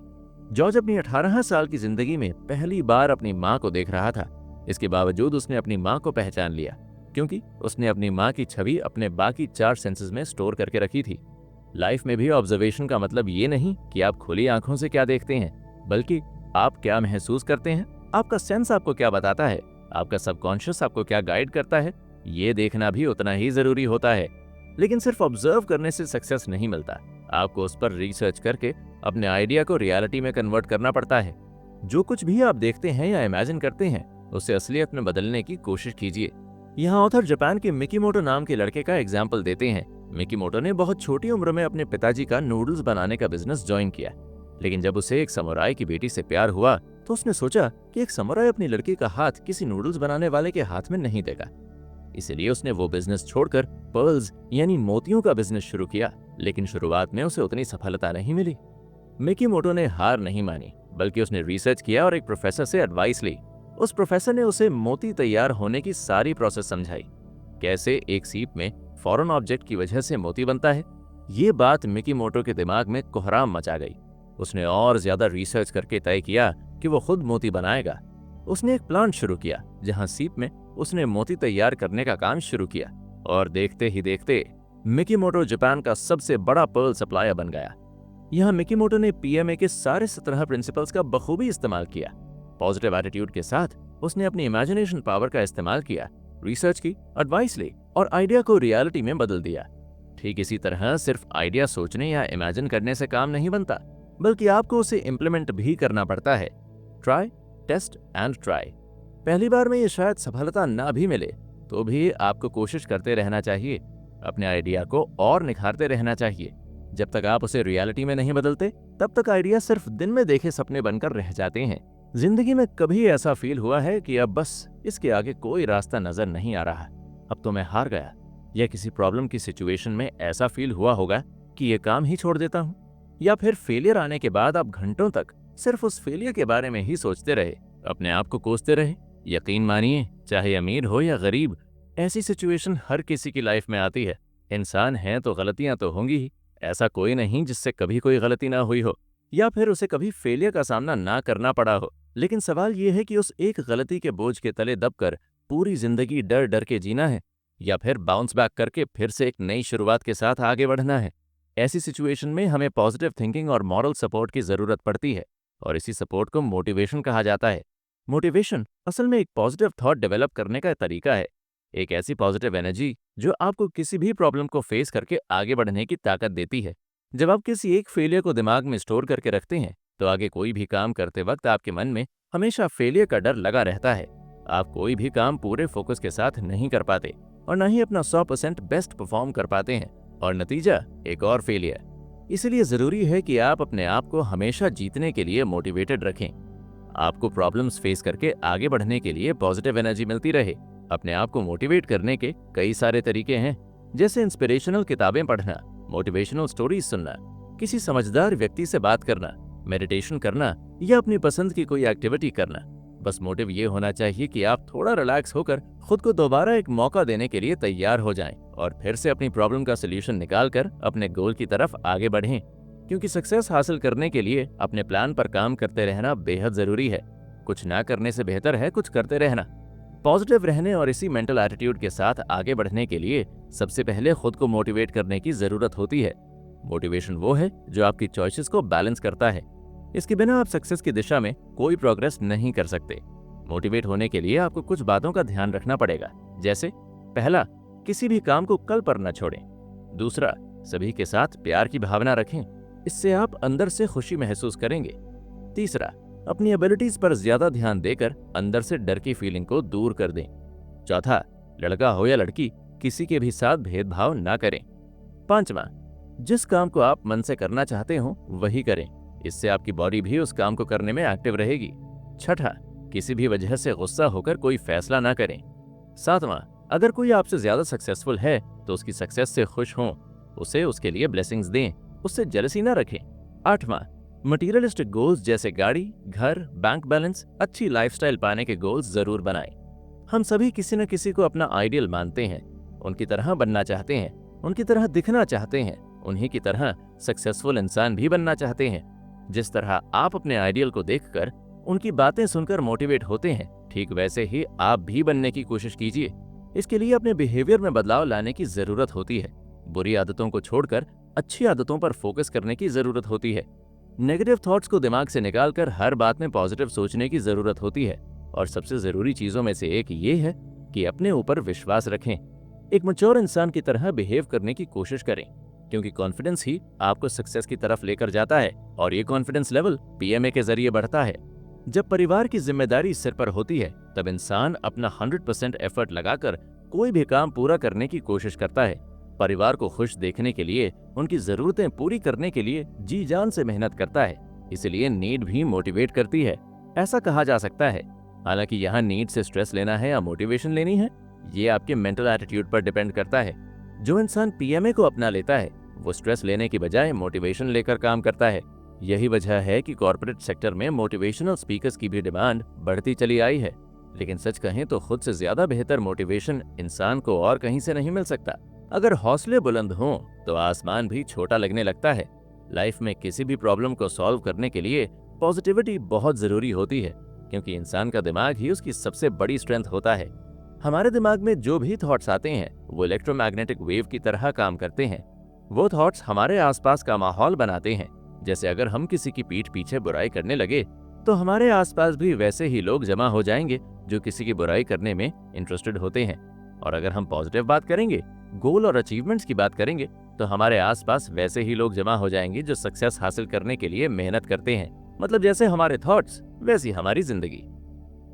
जॉर्ज अपनी 18 साल की जिंदगी में पहली बार अपनी माँ को देख रहा था। इसके बावजूद उसने अपनी माँ को पहचान लिया, क्योंकि उसने अपनी माँ की छवि अपने बाकी 4 सेंसेस में स्टोर करके रखी थी। लाइफ में भी ऑब्जर्वेशन का मतलब ये नहीं कि आप खुली आंखों से क्या देखते हैं, बल्कि आप क्या महसूस करते हैं। आपका सेंस आपको क्या बताता है, आपका सबकॉन्शियस आपको क्या गाइड करता है, ये देखना भी उतना ही जरूरी होता है। लेकिन सिर्फ ऑब्जर्व करने से सक्सेस नहीं मिलता, आपको उस पर रिसर्च करके अपने आइडिया को रियलिटी में कन्वर्ट करना पड़ता है। जो कुछ भी आप देखते हैं या इमेजिन करते हैं उसे असलियत में बदलने की कोशिश कीजिए। यहाँ ऑथर जापान के मिकीमोटो नाम के लड़के का एग्जाम्पल देते हैं। मिकीमोटो ने बहुत छोटी उम्र में अपने पिताजी का नूडल्स बनाने का बिजनेस ज्वाइन किया, लेकिन जब उसे एक समुराई की बेटी से प्यार हुआ तो उसने सोचा कि एक समुराई अपनी लड़की का हाथ किसी नूडल्स बनाने वाले के हाथ में नहीं देगा। इसलिए उसने वो बिजनेस छोड़कर पर्ल्स यानी मोतियों का बिजनेस शुरू किया, लेकिन शुरुआत में उसे उतनी सफलता नहीं मिली। मिकीमोटो ने हार नहीं मानी, बल्कि उसने रिसर्च किया और एक प्रोफेसर से एडवाइस ली। उस प्रोफेसर ने उसे मोती तैयार होने की सारी प्रोसेस समझाई, कैसे एक सीप में फॉरेन ऑब्जेक्ट की वजह से मोती बनता है। ये बात मिकीमोटो के दिमाग में कोहराम मचा गई। उसने और ज्यादा रिसर्च करके तय किया कि वो खुद मोती बनाएगा। उसने एक प्लांट शुरू किया जहां सीप में उसने मोती तैयार करने का काम शुरू किया, और देखते ही देखते मिकीमोटो जापान का सबसे बड़ा पर्ल सप्लायर बन गया। यहाँ मिकीमोटो ने पीएमए के सारे 17 प्रिंसिपल्स का बखूबी इस्तेमाल किया। पॉजिटिव एटीट्यूड के साथ उसने अपनी इमेजिनेशन पावर का इस्तेमाल किया, रिसर्च की, एडवाइस ली और आइडिया को रियलिटी में बदल दिया। ठीक इसी तरह सिर्फ आइडिया सोचने या इमेजिन करने से काम नहीं बनता, बल्कि आपको उसे इम्प्लीमेंट भी करना पड़ता है। Try, test and try. पहली बार में ये शायद सफलता ना भी मिले तो भी आपको कोशिश करते रहना चाहिए। अपने आइडिया को और निखारते रहना चाहिए। जब तक आप उसे रियलिटी में नहीं बदलते तब तक आइडिया सिर्फ दिन में देखे सपने बनकर रह जाते हैं। जिंदगी में कभी ऐसा फील हुआ है कि अब बस इसके आगे कोई रास्ता नजर नहीं आ रहा, अब तो मैं हार गया, या किसी प्रॉब्लम की सिचुएशन में ऐसा फील हुआ होगा कि ये काम ही छोड़ देता हूँ, या फिर फेलियर आने के बाद आप घंटों तक सिर्फ उस फेलियर के बारे में ही सोचते रहे, अपने आप को कोसते रहे। यकीन मानिए, चाहे अमीर हो या गरीब, ऐसी सिचुएशन हर किसी की लाइफ में आती है। इंसान है तो गलतियां तो होंगी ही। ऐसा कोई नहीं जिससे कभी कोई गलती ना हुई हो या फिर उसे कभी फेलियर का सामना ना करना पड़ा हो। लेकिन सवाल यह है कि उस एक गलती के बोझ के तले दबकर पूरी जिंदगी डर डर के जीना है, या फिर बाउंस बैक करके फिर से एक नई शुरुआत के साथ आगे बढ़ना है। ऐसी सिचुएशन में हमें पॉजिटिव थिंकिंग और मॉरल सपोर्ट की जरूरत पड़ती है, और इसी सपोर्ट को मोटिवेशन कहा जाता है। मोटिवेशन असल में एक पॉजिटिव थॉट डेवलप करने का तरीका है, एक ऐसी पॉजिटिव एनर्जी जो आपको किसी भी प्रॉब्लम को फेस करके आगे बढ़ने की ताकत देती है। जब आप किसी एक फेलियर को दिमाग में स्टोर करके रखते हैं तो आगे कोई भी काम करते वक्त आपके मन में हमेशा फेलियर का डर लगा रहता है। आप कोई भी काम पूरे फोकस के साथ नहीं कर पाते और न ही अपना 100% बेस्ट परफॉर्म कर पाते हैं, और नतीजा एक और फेलियर। इसलिए जरूरी है कि आप अपने आप को हमेशा जीतने के लिए मोटिवेटेड रखें। आपको प्रॉब्लम्स फेस करके आगे बढ़ने के लिए पॉजिटिव एनर्जी मिलती रहे। अपने आप को मोटिवेट करने के कई सारे तरीके हैं, जैसे इंस्पिरेशनल किताबें पढ़ना, मोटिवेशनल स्टोरीज सुनना, किसी समझदार व्यक्ति से बात करना, मेडिटेशन करना या अपनी पसंद की कोई एक्टिविटी करना। बस मोटिव ये होना चाहिए कि आप थोड़ा रिलैक्स होकर खुद को दोबारा एक मौका देने के लिए तैयार हो जाएं और फिर से अपनी प्रॉब्लम का सलूशन निकालकर अपने गोल की तरफ आगे बढ़ें। क्योंकि सक्सेस हासिल करने के लिए अपने प्लान पर काम करते रहना बेहद जरूरी है। कुछ ना करने से बेहतर है कुछ करते रहना। पॉजिटिव रहने और इसी मेंटल एटीट्यूड के साथ आगे बढ़ने के लिए सबसे पहले खुद को मोटिवेट करने की जरूरत होती है। मोटिवेशन वो है जो आपकी चॉइसेस को बैलेंस करता है। इसके बिना आप सक्सेस की दिशा में कोई प्रोग्रेस नहीं कर सकते। मोटिवेट होने के लिए आपको कुछ बातों का ध्यान रखना पड़ेगा, जैसे पहला, किसी भी काम को कल पर न छोड़ें। दूसरा, सभी के साथ प्यार की भावना रखें, इससे आप अंदर से खुशी महसूस करेंगे। तीसरा, अपनी एबिलिटीज पर ज्यादा ध्यान देकर अंदर से डर की फीलिंग को दूर कर दें। चौथा, लड़का हो या लड़की, किसी के भी साथ भेदभाव ना करें। पांचवा, जिस काम को आप मन से करना चाहते हो वही करें, इससे आपकी बॉडी भी उस काम को करने में एक्टिव रहेगी। छठा, किसी भी वजह से गुस्सा होकर कोई फैसला ना करें। सातवां, अगर कोई आपसे ज्यादा सक्सेसफुल है तो उसकी सक्सेस से खुश हों, उसे उसके लिए ब्लेसिंग्स दें, उससे जेलसी ना रखें। आठवां, मटीरियलिस्टिक गोल्स जैसे गाड़ी, घर, बैंक बैलेंस, अच्छी लाइफस्टाइल पाने के गोल्स जरूर बनाएं। हम सभी किसी न किसी को अपना आइडियल मानते हैं, उनकी तरह बनना चाहते हैं, उनकी तरह दिखना चाहते हैं, उन्हीं की तरह सक्सेसफुल इंसान भी बनना चाहते हैं। जिस तरह आप अपने आइडियल को देखकर उनकी बातें सुनकर मोटिवेट होते हैं, ठीक वैसे ही आप भी बनने की कोशिश कीजिए। इसके लिए अपने बिहेवियर में बदलाव लाने की जरूरत होती है। बुरी आदतों को छोड़कर अच्छी आदतों पर फोकस करने की जरूरत होती है। नेगेटिव थॉट्स को दिमाग से निकालकर हर बात में पॉजिटिव सोचने की जरूरत होती है। और सबसे जरूरी चीजों में से एक ये है कि अपने ऊपर विश्वास रखें, एक मैच्योर इंसान की तरह बिहेव करने की कोशिश करें। क्योंकि कॉन्फिडेंस ही आपको सक्सेस की तरफ लेकर जाता है और ये कॉन्फिडेंस लेवल पीएमए के जरिए बढ़ता है। जब परिवार की जिम्मेदारी सिर पर होती है तब इंसान अपना 100% एफर्ट लगाकर कोई भी काम पूरा करने की कोशिश करता है। परिवार को खुश देखने के लिए, उनकी जरूरतें पूरी करने के लिए जी जान से मेहनत करता है। इसलिए नीड भी मोटिवेट करती है, ऐसा कहा जा सकता है। हालांकि यहाँ नीड से स्ट्रेस लेना है या मोटिवेशन लेनी है, ये आपके मेंटल एटीट्यूड पर डिपेंड करता है। जो इंसान पीएमए को अपना लेता है वो स्ट्रेस लेने की बजाय मोटिवेशन लेकर काम करता है। यही वजह है कि कॉर्पोरेट सेक्टर में मोटिवेशनल स्पीकर्स की भी डिमांड बढ़ती चली आई है। लेकिन सच कहें तो खुद से ज्यादा बेहतर मोटिवेशन इंसान को और कहीं से नहीं मिल सकता। अगर हौसले बुलंद हों तो आसमान भी छोटा लगने लगता है। लाइफ में किसी भी प्रॉब्लम को सॉल्व करने के लिए पॉजिटिविटी बहुत जरूरी होती है, क्योंकि इंसान का दिमाग ही उसकी सबसे बड़ी स्ट्रेंथ होता है। हमारे दिमाग में जो भी थॉट्स आते हैं वो इलेक्ट्रोमैग्नेटिक वेव की तरह काम करते हैं। वो थॉट्स हमारे आसपास का माहौल बनाते हैं। जैसे अगर हम किसी की पीठ पीछे बुराई करने लगे तो हमारे आसपास भी वैसे ही लोग जमा हो जाएंगे जो किसी की बुराई करने में इंटरेस्टेड होते हैं। और अगर हम पॉजिटिव बात करेंगे, गोल और अचीवमेंट्स की बात करेंगे, तो हमारे आसपास वैसे ही लोग जमा हो जाएंगे जो सक्सेस हासिल करने के लिए मेहनत करते हैं। मतलब जैसे हमारे थॉट्स वैसी हमारी जिंदगी।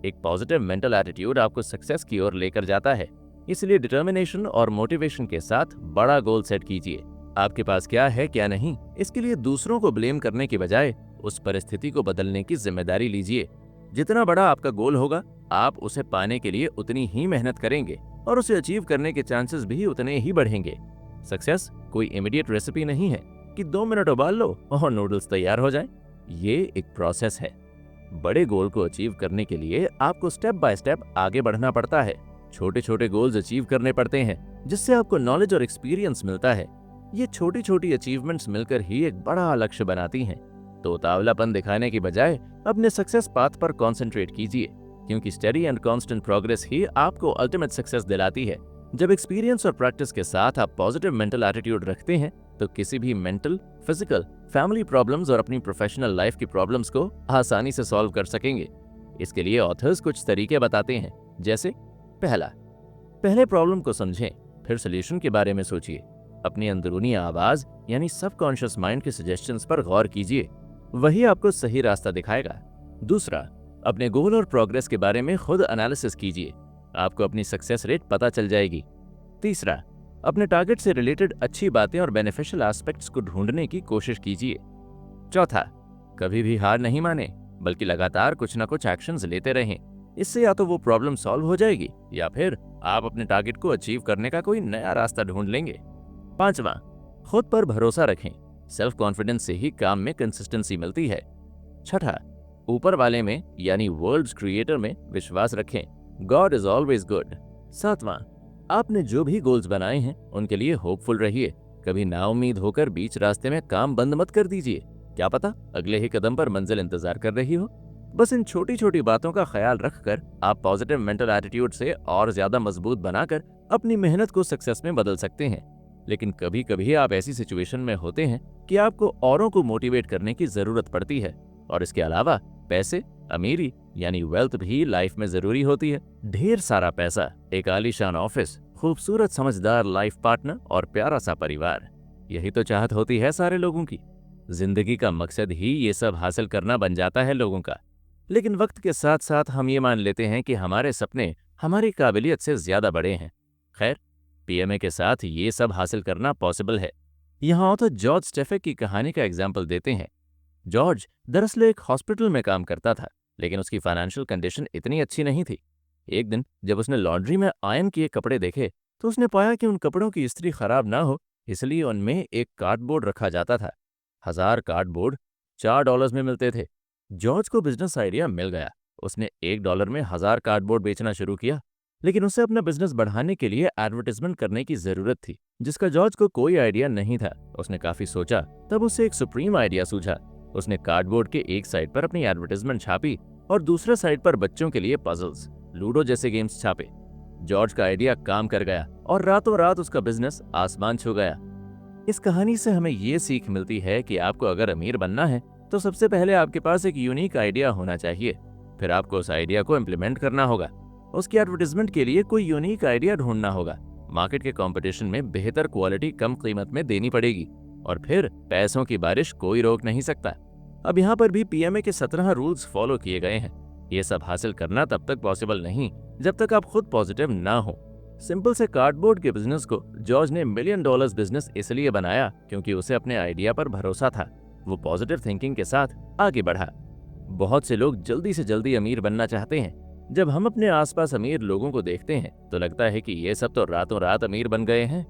एक पॉजिटिव मेंटल एटीट्यूड आपको सक्सेस की ओर लेकर जाता है। इसलिए डिटर्मिनेशन और मोटिवेशन के साथ बड़ा गोल सेट कीजिए। आपके पास क्या है क्या नहीं, इसके लिए दूसरों को ब्लेम करने की बजाय उस परिस्थिति को बदलने की जिम्मेदारी लीजिए। जितना बड़ा आपका गोल होगा, आप उसे पाने के लिए उतनी ही मेहनत करेंगे और उसे अचीव करने के चांसेस भी उतने ही बढ़ेंगे। सक्सेस कोई इमीडिएट रेसिपी नहीं है कि 2 मिनट उबाल लो और नूडल्स तैयार हो जाएं। ये एक प्रोसेस है। बड़े गोल को अचीव करने के लिए आपको स्टेप बाय स्टेप आगे बढ़ना पड़ता है। छोटे छोटे गोल्स अचीव करने पड़ते हैं, जिससे आपको नॉलेज और एक्सपीरियंस मिलता है। ये छोटी छोटी अचीवमेंट्स मिलकर ही एक बड़ा लक्ष्य बनाती हैं। तो उतावलापन दिखाने की बजाय अपने सक्सेस पाथ पर कॉन्सेंट्रेट कीजिए, क्योंकि स्टेडी एंड कांस्टेंट प्रोग्रेस ही आपको अल्टीमेट सक्सेस दिलाती है। जब एक्सपीरियंस और प्रैक्टिस के साथ आप पॉजिटिव मेंटल एटीट्यूड रखते हैं तो किसी भी मेंटल, फिजिकल, फैमिली प्रॉब्लम्स और अपनी प्रोफेशनल लाइफ की प्रॉब्लम्स को आसानी से सॉल्व कर सकेंगे। इसके लिए ऑथर्स कुछ तरीके बताते हैं, जैसे पहले प्रॉब्लम को समझें, फिर सोल्यूशन के बारे में सोचिए। अपनी अंदरूनी आवाज यानी सबकॉन्शियस माइंड के सजेशंस पर गौर कीजिए, वही आपको सही रास्ता दिखाएगा। दूसरा, अपने गोल और प्रोग्रेस के बारे में खुद एनालिसिस कीजिए, आपको अपनी सक्सेस रेट पता चल जाएगी। तीसरा, अपने टारगेट से रिलेटेड अच्छी बातें और बेनिफिशियल एस्पेक्ट्स को ढूंढने की कोशिश कीजिए। चौथा, कभी भी हार नहीं माने, बल्कि लगातार कुछ ना कुछ एक्शंस लेते रहें। इससे या तो वो प्रॉब्लम सॉल्व हो जाएगी या फिर आप अपने टारगेट को अचीव करने का कोई नया रास्ता ढूंढ लेंगे। पांचवा, खुद पर भरोसा रखें, सेल्फ कॉन्फिडेंस से ही काम में कंसिस्टेंसी मिलती है। छठा, ऊपर वाले में यानी वर्ल्ड्स क्रिएटर में विश्वास रखें, गॉड इज ऑलवेज गुड। सातवां, आपने जो भी गोल्स बनाए हैं उनके लिए होपफुल रहिए, कभी नाउम्मीद होकर बीच रास्ते में काम बंद मत कर दीजिए, क्या पता अगले ही कदम पर मंजिल इंतजार कर रही हो। बस इन छोटी छोटी बातों का ख्याल रखकर आप पॉजिटिव मेंटल एटीट्यूड से और ज्यादा मजबूत बनाकर अपनी मेहनत को सक्सेस में बदल सकते हैं। लेकिन कभी कभी आप ऐसी सिचुएशन में होते हैं कि आपको औरों को मोटिवेट करने की जरूरत पड़ती है, और इसके अलावा पैसे, अमीरी यानी वेल्थ भी लाइफ में जरूरी होती है। ढेर सारा पैसा, एक आलीशान ऑफिस, खूबसूरत समझदार लाइफ पार्टनर और प्यारा सा परिवार, यही तो चाहत होती है सारे लोगों की। जिंदगी का मकसद ही ये सब हासिल करना बन जाता है लोगों का। लेकिन वक्त के साथ साथ हम ये मान लेते हैं कि हमारे सपने हमारी काबिलियत से ज्यादा बड़े हैं। खैर, पीएमए के साथ ये सब हासिल करना पॉसिबल है। यहाँ ऑथर जॉर्ज स्टेफेक की कहानी का एग्जाम्पल देते हैं। जॉर्ज दरअसल एक हॉस्पिटल में काम करता था, लेकिन उसकी फाइनेंशियल कंडीशन इतनी अच्छी नहीं थी। एक दिन जब उसने लॉन्ड्री में आयरन किए कपड़े देखे तो उसने पाया कि उन कपड़ों की इस्त्री खराब ना हो, इसलिए उनमें एक कार्डबोर्ड रखा जाता था। 1000 कार्डबोर्ड $4 में मिलते थे। जॉर्ज को बिजनेस आइडिया मिल गया। उसने $1 में 1000 कार्डबोर्ड बेचना शुरू किया, लेकिन उसे अपना बिजनेस बढ़ाने के लिए एडवर्टाइजमेंट करने की जरूरत थी, जिसका जॉर्ज को कोई आइडिया नहीं था। उसने काफी सोचा, तब उसे एक सुप्रीम आइडिया सूझा। उसने कार्डबोर्ड के एक साइड पर अपनी एडवर्टाइजमेंट छापी और दूसरे साइड पर बच्चों के लिए पजल्स, लूडो जैसे गेम्स छापे। जॉर्ज का आइडिया काम कर गया और रातों रात उसका बिजनेस आसमान छू गया। इस कहानी से हमें ये सीख मिलती है कि आपको अगर अमीर बनना है तो सबसे पहले आपके पास एक यूनिक आइडिया होना चाहिए। फिर आपको उस आइडिया को इम्प्लीमेंट करना होगा। उसकी एडवर्टाइजमेंट के लिए कोई यूनिक आइडिया ढूंढना होगा, मार्केट के कंपटीशन में बेहतर क्वालिटी कम कीमत में देनी पड़ेगी और फिर पैसों की बारिश कोई रोक नहीं सकता। अब यहाँ पर भी पीएमए के 17 रूल्स फॉलो किए गए हैं। ये सब हासिल करना तब तक पॉसिबल नहीं जब तक आप खुद पॉजिटिव ना हो। सिंपल से कार्डबोर्ड के बिजनेस को जॉर्ज ने $1 मिलियन बिजनेस इसलिए बनाया क्योंकि उसे अपने आइडिया पर भरोसा था। वो पॉजिटिव थिंकिंग के साथ आगे बढ़ा। बहुत से लोग जल्दी से जल्दी अमीर बनना चाहते हैं। जब हम अपने आसपास अमीर लोगों को देखते हैं तो लगता है कि ये सब तो रातों रात अमीर बन गए हैं।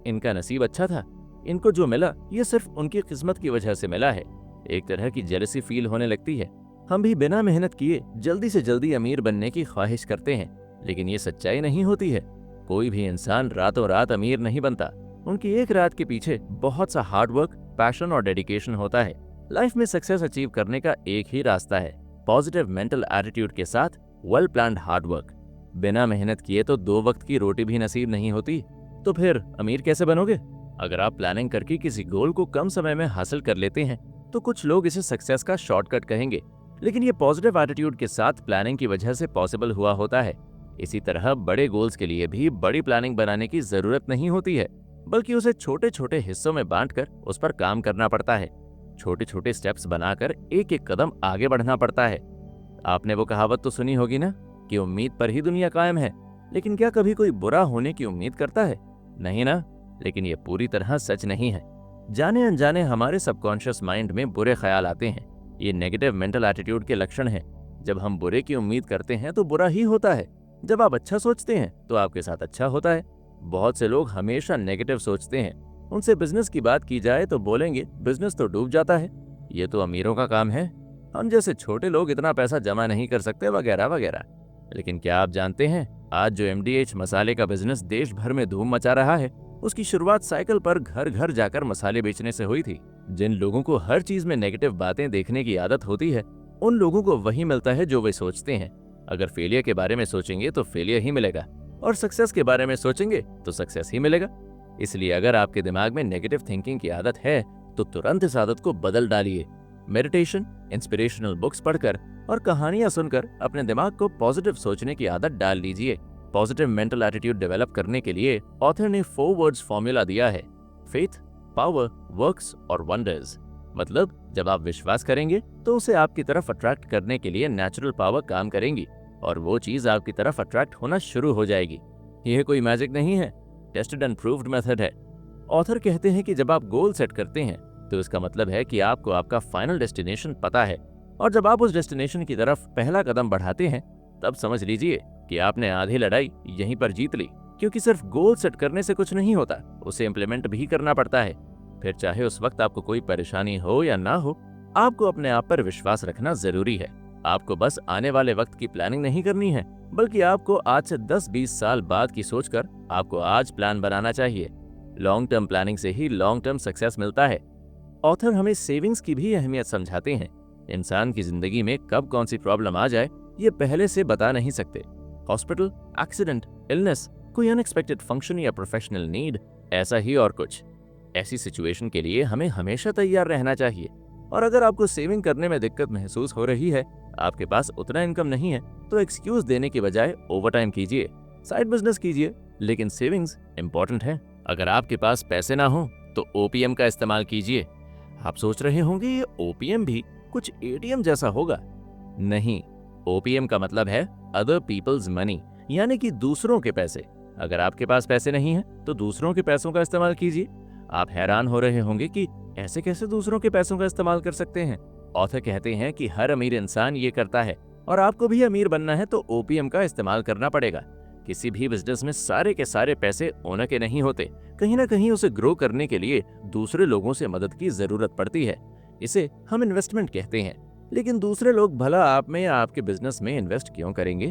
इनका नसीब अच्छा था, इनको जो मिला ये सिर्फ उनकी किस्मत की वजह से मिला है। एक तरह की जेलसी फील होने लगती है। हम भी बिना मेहनत किए जल्दी से जल्दी अमीर बनने की ख्वाहिश करते हैं, लेकिन ये सच्चाई नहीं होती है। कोई भी इंसान रातों रात अमीर नहीं बनता। उनकी एक रात के पीछे बहुत सा हार्डवर्क, पैशन और डेडिकेशन होता है। लाइफ में सक्सेस अचीव करने का एक ही रास्ता है, पॉजिटिव मेंटल एटीट्यूड के साथ वेल प्लान्ड हार्डवर्क। बिना मेहनत किए तो 2 वक्त की रोटी भी नसीब नहीं होती। तो फिर अमीर कैसे बनोगे? अगर आप प्लानिंग करके किसी गोल को कम समय में हासिल कर लेते हैं तो कुछ लोग इसे सक्सेस का शॉर्टकट कहेंगे, लेकिन ये पॉजिटिव एटीट्यूड के साथ प्लानिंग की वजह से पॉसिबल हुआ होता है। इसी तरह बड़े गोल्स के लिए भी बड़ी प्लानिंग बनाने की जरूरत नहीं होती है, बल्कि उसे छोटे छोटे हिस्सों में बांटकर उस पर काम करना पड़ता है। छोटे छोटे स्टेप्स बनाकर एक एक कदम आगे बढ़ना पड़ता है। आपने वो कहावत तो सुनी होगी ना कि उम्मीद पर ही दुनिया कायम है, लेकिन क्या कभी कोई बुरा होने की उम्मीद करता है? नहीं ना। लेकिन ये पूरी तरह सच नहीं है। जाने अनजाने हमारे सबकॉन्शियस माइंड में बुरे ख्याल आते हैं। ये नेगेटिव मेंटल एटीट्यूड के लक्षण हैं। जब हम बुरे की उम्मीद करते हैं तो बुरा ही होता है। जब आप अच्छा सोचते हैं तो आपके साथ अच्छा होता है। बहुत से लोग हमेशा नेगेटिव सोचते हैं। उनसे बिजनेस की बात की जाए तो बोलेंगे बिजनेस तो डूब जाता है, ये तो अमीरों का काम है, हम जैसे छोटे लोग इतना पैसा जमा नहीं कर सकते, वगैरह वगैरह। लेकिन क्या आप जानते हैं आज जो MDH मसाले का बिजनेस देश भर में धूम मचा रहा है, उसकी शुरुआत साइकिल पर घर घर जाकर मसाले बेचने से हुई थी। जिन लोगों को हर चीज में नेगेटिव बातें देखने की आदत होती है, उन लोगों को वही मिलता है जो वे सोचते हैं। अगर फेलियर के बारे में सोचेंगे तो फेलियर ही मिलेगा, और सक्सेस के बारे में सोचेंगे तो सक्सेस ही मिलेगा। इसलिए अगर आपके दिमाग में नेगेटिव थिंकिंग की आदत है तो तुरंत इस आदत को बदल डालिए। मेडिटेशन, इंस्पिरेशनल बुक्स पढ़कर और कहानियां सुनकर अपने दिमाग को पॉजिटिव सोचने की आदत डाल लीजिए। पॉजिटिव मेंटल एटीट्यूड डेवलप करने के लिए ऑथर ने 4 वर्ड्स फॉर्मूला दिया है, फेथ, पावर, वर्क्स और वंडर्स। मतलब जब आप विश्वास करेंगे तो उसे आपकी तरफ अट्रैक्ट करने के लिए नेचुरल पावर काम करेंगी और वो चीज आपकी तरफ अट्रैक्ट होना शुरू हो जाएगी। यह कोई मैजिक नहीं है, टेस्टेड एंड प्रूव्ड मेथड है। ऑथर कहते हैं कि जब आप गोल सेट करते हैं तो इसका मतलब है कि आपको आपका फाइनल डेस्टिनेशन पता है, और जब आप उस डेस्टिनेशन की तरफ पहला कदम बढ़ाते हैं तब समझ लीजिए कि आपने आधी लड़ाई यहीं पर जीत ली। क्योंकि सिर्फ गोल सेट करने से कुछ नहीं होता, उसे इम्प्लीमेंट भी करना पड़ता है। फिर चाहे उस वक्त आपको कोई परेशानी हो या ना हो, आपको अपने आप पर विश्वास रखना जरूरी है। आपको बस आने वाले वक्त की प्लानिंग नहीं करनी है, बल्कि आपको आज से 10-20 साल बाद की सोचकर आपको आज प्लान बनाना चाहिए। लॉन्ग टर्म प्लानिंग से ही लॉन्ग टर्म सक्सेस मिलता है। ऑथर हमें सेविंग्स की भी अहमियत समझाते हैं। इंसान की जिंदगी में कब कौन सी प्रॉब्लम आ जाए ये पहले से बता नहीं सकते। हॉस्पिटल, एक्सीडेंट, इलनेस, कोई अनएक्सपेक्टेड फंक्शन या प्रोफेशनल नीड, ऐसा ही और कुछ। ऐसी सिचुएशन के लिए हमें हमेशा तैयार रहना चाहिए। और अगर आपको सेविंग करने में दिक्कत महसूस हो रही है, आपके पास उतना इनकम नहीं है, तो एक्सक्यूज देने की बजाय ओवरटाइम कीजिए, साइड बिजनेस कीजिए, लेकिन सेविंग्स इंपॉर्टेंट है। अगर आपके पास पैसे ना हो तो OPM का इस्तेमाल कीजिए। आप सोच रहे होंगे ये OPM भी कुछ ATM जैसा होगा। नहीं, OPM का मतलब है अदर पीपल्स मनी, यानी कि दूसरों के पैसे। अगर आपके पास पैसे नहीं हैं तो दूसरों के पैसों का इस्तेमाल कीजिए। आप हैरान हो रहे होंगे कि ऐसे कैसे दूसरों के पैसों का इस्तेमाल कर सकते हैं। ऑथर कहते हैं कि हर अमीर इंसान ये करता है, और आपको भी अमीर बनना है तो OPM का इस्तेमाल करना पड़ेगा। किसी भी बिजनेस में सारे के सारे पैसे ओनर के नहीं होते। कहीं ना कहीं उसे ग्रो करने के लिए दूसरे लोगों से मदद की जरूरत पड़ती है। इसे हम इन्वेस्टमेंट कहते हैं। लेकिन दूसरे लोग भला आप में या आपके बिजनेस में इन्वेस्ट क्यों करेंगे?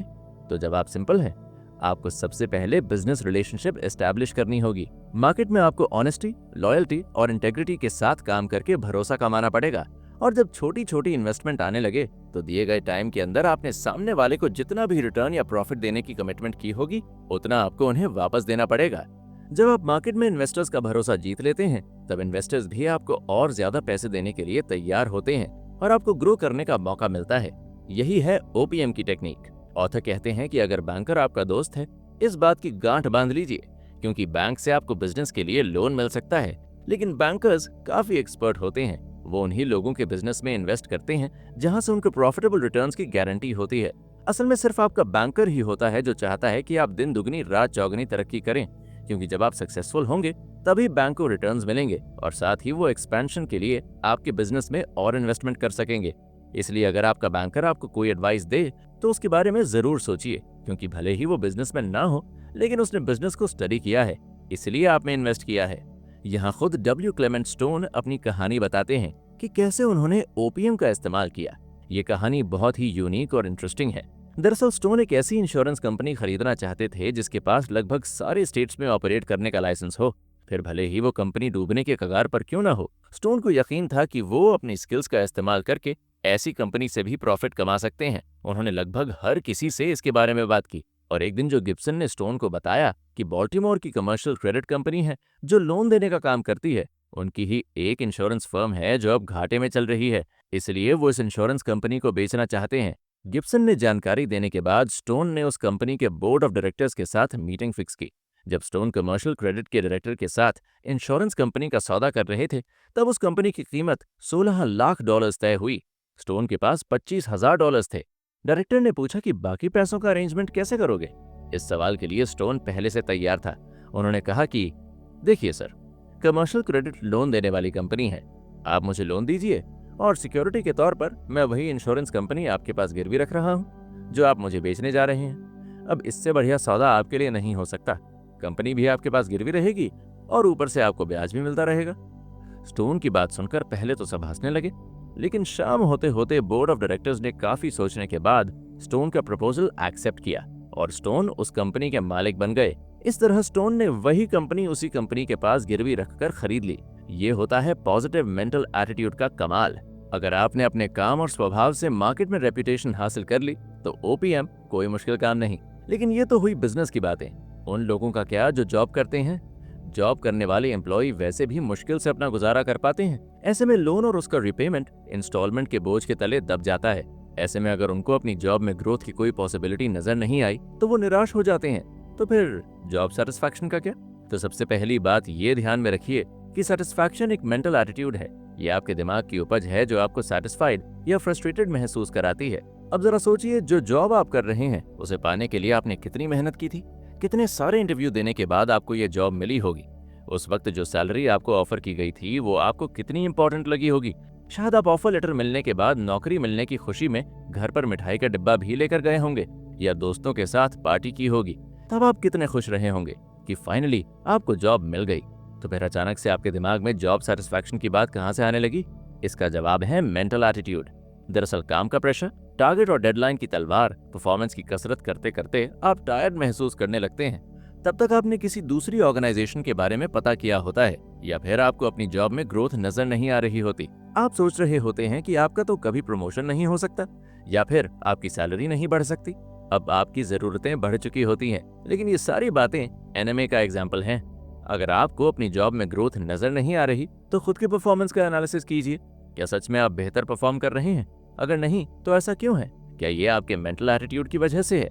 तो जवाब सिंपल है, आपको सबसे पहले बिजनेस रिलेशनशिप एस्टैब्लिश करनी होगी। मार्केट में आपको ऑनेस्टी, लॉयल्टी और इंटेग्रिटी के साथ काम करके भरोसा कमाना पड़ेगा। और जब छोटी छोटी इन्वेस्टमेंट आने लगे तो दिए गए टाइम के अंदर आपने सामने वाले को जितना भी रिटर्न या प्रॉफिट देने की कमिटमेंट की होगी, उतना आपको उन्हें वापस देना पड़ेगा। जब आप मार्केट में इन्वेस्टर्स का भरोसा जीत लेते हैं, तब इन्वेस्टर्स भी आपको और ज्यादा पैसे देने के लिए तैयार होते हैं और आपको ग्रो करने का मौका मिलता है। यही है OPM की टेक्निक। ऑथर कहते हैं कि अगर बैंकर आपका दोस्त है, इस बात की गांठ बांध लीजिए क्योंकि बैंक से आपको बिजनेस के लिए लोन मिल सकता है, लेकिन बैंकर्स काफी एक्सपर्ट होते हैं। वो उन्हीं लोगों के बिजनेस में इन्वेस्ट करते हैं जहां से उनको प्रॉफिटेबल रिटर्न्स की गारंटी होती है। असल में सिर्फ आपका बैंकर ही होता है जो चाहता है कि आप दिन दुगनी रात चौगनी तरक्की करें, क्योंकि जब आप सक्सेसफुल होंगे तभी बैंक को रिटर्न्स मिलेंगे और साथ ही वो एक्सपेंशन के लिए आपके बिजनेस में और इन्वेस्टमेंट कर सकेंगे। इसलिए अगर आपका बैंकर आपको कोई एडवाइस दे तो उसके बारे में जरूर सोचिए, क्योंकि भले ही वो बिजनेसमैन ना हो, लेकिन उसने बिजनेस को स्टडी किया है, इसलिए आप में इन्वेस्ट किया है। यहाँ खुद डब्ल्यू क्लेमेंट स्टोन अपनी कहानी बताते हैं कि कैसे उन्होंने ओपीएम का इस्तेमाल किया। ये कहानी बहुत ही यूनिक और इंटरेस्टिंग है। दरअसल स्टोन एक ऐसी इंश्योरेंस कंपनी खरीदना चाहते थे जिसके पास लगभग सारे स्टेट्स में ऑपरेट करने का लाइसेंस हो, फिर भले ही वो कंपनी डूबने के कगार पर क्यों ना हो। स्टोन को यकीन था कि वो अपनी स्किल्स का इस्तेमाल करके ऐसी कंपनी से भी प्रॉफिट कमा सकते हैं। उन्होंने लगभग हर किसी से इसके बारे में बात की और एक दिन जो गिब्सन ने स्टोन को बताया कि बॉल्टिमोर की कमर्शियल क्रेडिट कंपनी है जो लोन देने का काम करती है, उनकी ही एक इंश्योरेंस फर्म है जो अब घाटे में चल रही है, इसलिए वो इस इंश्योरेंस कंपनी को बेचना चाहते हैं। गिब्सन ने जानकारी देने के बाद स्टोन ने उस कंपनी के बोर्ड ऑफ डायरेक्टर्स के साथ मीटिंग फिक्स की। जब स्टोन कमर्शियल क्रेडिट के डायरेक्टर के साथ इंश्योरेंस कंपनी का सौदा कर रहे थे, तब उस कंपनी की कीमत $16 लाख तय हुई। स्टोन के पास $25,000 थे। डायरेक्टर ने पूछा कि बाकी पैसों का अरेंजमेंट कैसे करोगे। इस सवाल के लिए स्टोन पहले से तैयार था। उन्होंने कहा कि देखिए सर, कमर्शियल क्रेडिट लोन देने वाली कंपनी है, आप मुझे लोन दीजिए और सिक्योरिटी के तौर पर मैं वही इंश्योरेंस कंपनी आपके पास गिरवी रख रहा हूँ जो आप मुझे बेचने जा रहे हैं। अब इससे बढ़िया सौदा आपके लिए नहीं हो सकता। कंपनी भी आपके पास गिरवी रहेगी और ऊपर से आपको ब्याज भी मिलता रहेगा। स्टोन की बात सुनकर पहले तो सब हंसने लगे, लेकिन शाम होते होते बोर्ड ऑफ डायरेक्टर्स ने काफी सोचने के बाद स्टोन का प्रपोजल एक्सेप्ट किया और स्टोन उस कंपनी के मालिक बन गए। इस तरह स्टोन ने वही कंपनी उसी कंपनी के पास गिरवी रखकर खरीद ली। ये होता है पॉजिटिव मेंटल एटीट्यूड का कमाल। अगर आपने अपने काम और स्वभाव से मार्केट में रेपुटेशन हासिल कर ली तो ओपीएम कोई मुश्किल काम नहीं। लेकिन ये तो हुई बिजनेस की बातें। उन लोगों का क्या जो जॉब करते हैं? जॉब करने वाले एम्प्लॉय वैसे भी मुश्किल से अपना गुजारा कर पाते हैं। ऐसे में लोन और उसका रिपेमेंट इंस्टॉलमेंट के बोझ के तले दब जाता है। ऐसे में अगर उनको अपनी जॉब में ग्रोथ की कोई पॉसिबिलिटी नजर नहीं आई तो वो निराश हो जाते हैं। तो फिर जॉब सेटिस्फैक्शन का क्या? तो सबसे पहली बात ये ध्यान में रखिए कि सेटिस्फैक्शन एक मेंटल एटीट्यूड है। ये आपके दिमाग की उपज है जो आपको सेटिस्फाइड या फ्रस्ट्रेटेड महसूस कराती है। अब जरा सोचिए, जो जॉब आप कर रहे हैं उसे पाने के लिए आपने कितनी मेहनत की थी, कितने सारे इंटरव्यू देने के बाद आपको ये जॉब मिली होगी। उस वक्त जो सैलरी आपको ऑफर की गई थी वो आपको कितनी इंपॉर्टेंट लगी होगी। शायद आप ऑफर लेटर मिलने के बाद नौकरी मिलने की खुशी में घर पर मिठाई का डिब्बा भी लेकर गए होंगे या दोस्तों के साथ पार्टी की होगी। तब आप कितने खुश रहे होंगे कि फाइनली आपको जॉब मिल गई। तो फिर अचानक से आपके दिमाग में जॉब सेटिस्फैक्शन की बात कहां से आने लगी? इसका जवाब है मेंटल एटीट्यूड। दरअसल काम का प्रेशर, टारगेट और डेडलाइन की तलवार, परफॉर्मेंस की कसरत करते करते आप टायर्ड महसूस करने लगते हैं। तब तक आपने किसी दूसरी ऑर्गेनाइजेशन के बारे में पता किया होता है या फिर आपको अपनी जॉब में ग्रोथ नजर नहीं आ रही होती। आप सोच रहे होते हैं कि आपका तो कभी प्रमोशन नहीं हो सकता या फिर आपकी सैलरी नहीं बढ़ सकती। अब आपकी जरूरतें बढ़ चुकी होती हैं। लेकिन ये सारी बातें एनएमए का एग्जाम्पल हैं। अगर आपको अपनी जॉब में ग्रोथ नजर नहीं आ रही तो खुद के परफॉर्मेंस का एनालिसिस कीजिए। क्या सच में आप बेहतर परफॉर्म कर रहे हैं? अगर नहीं तो ऐसा क्यों है? क्या ये आपके मेंटल एटीट्यूड की वजह से है?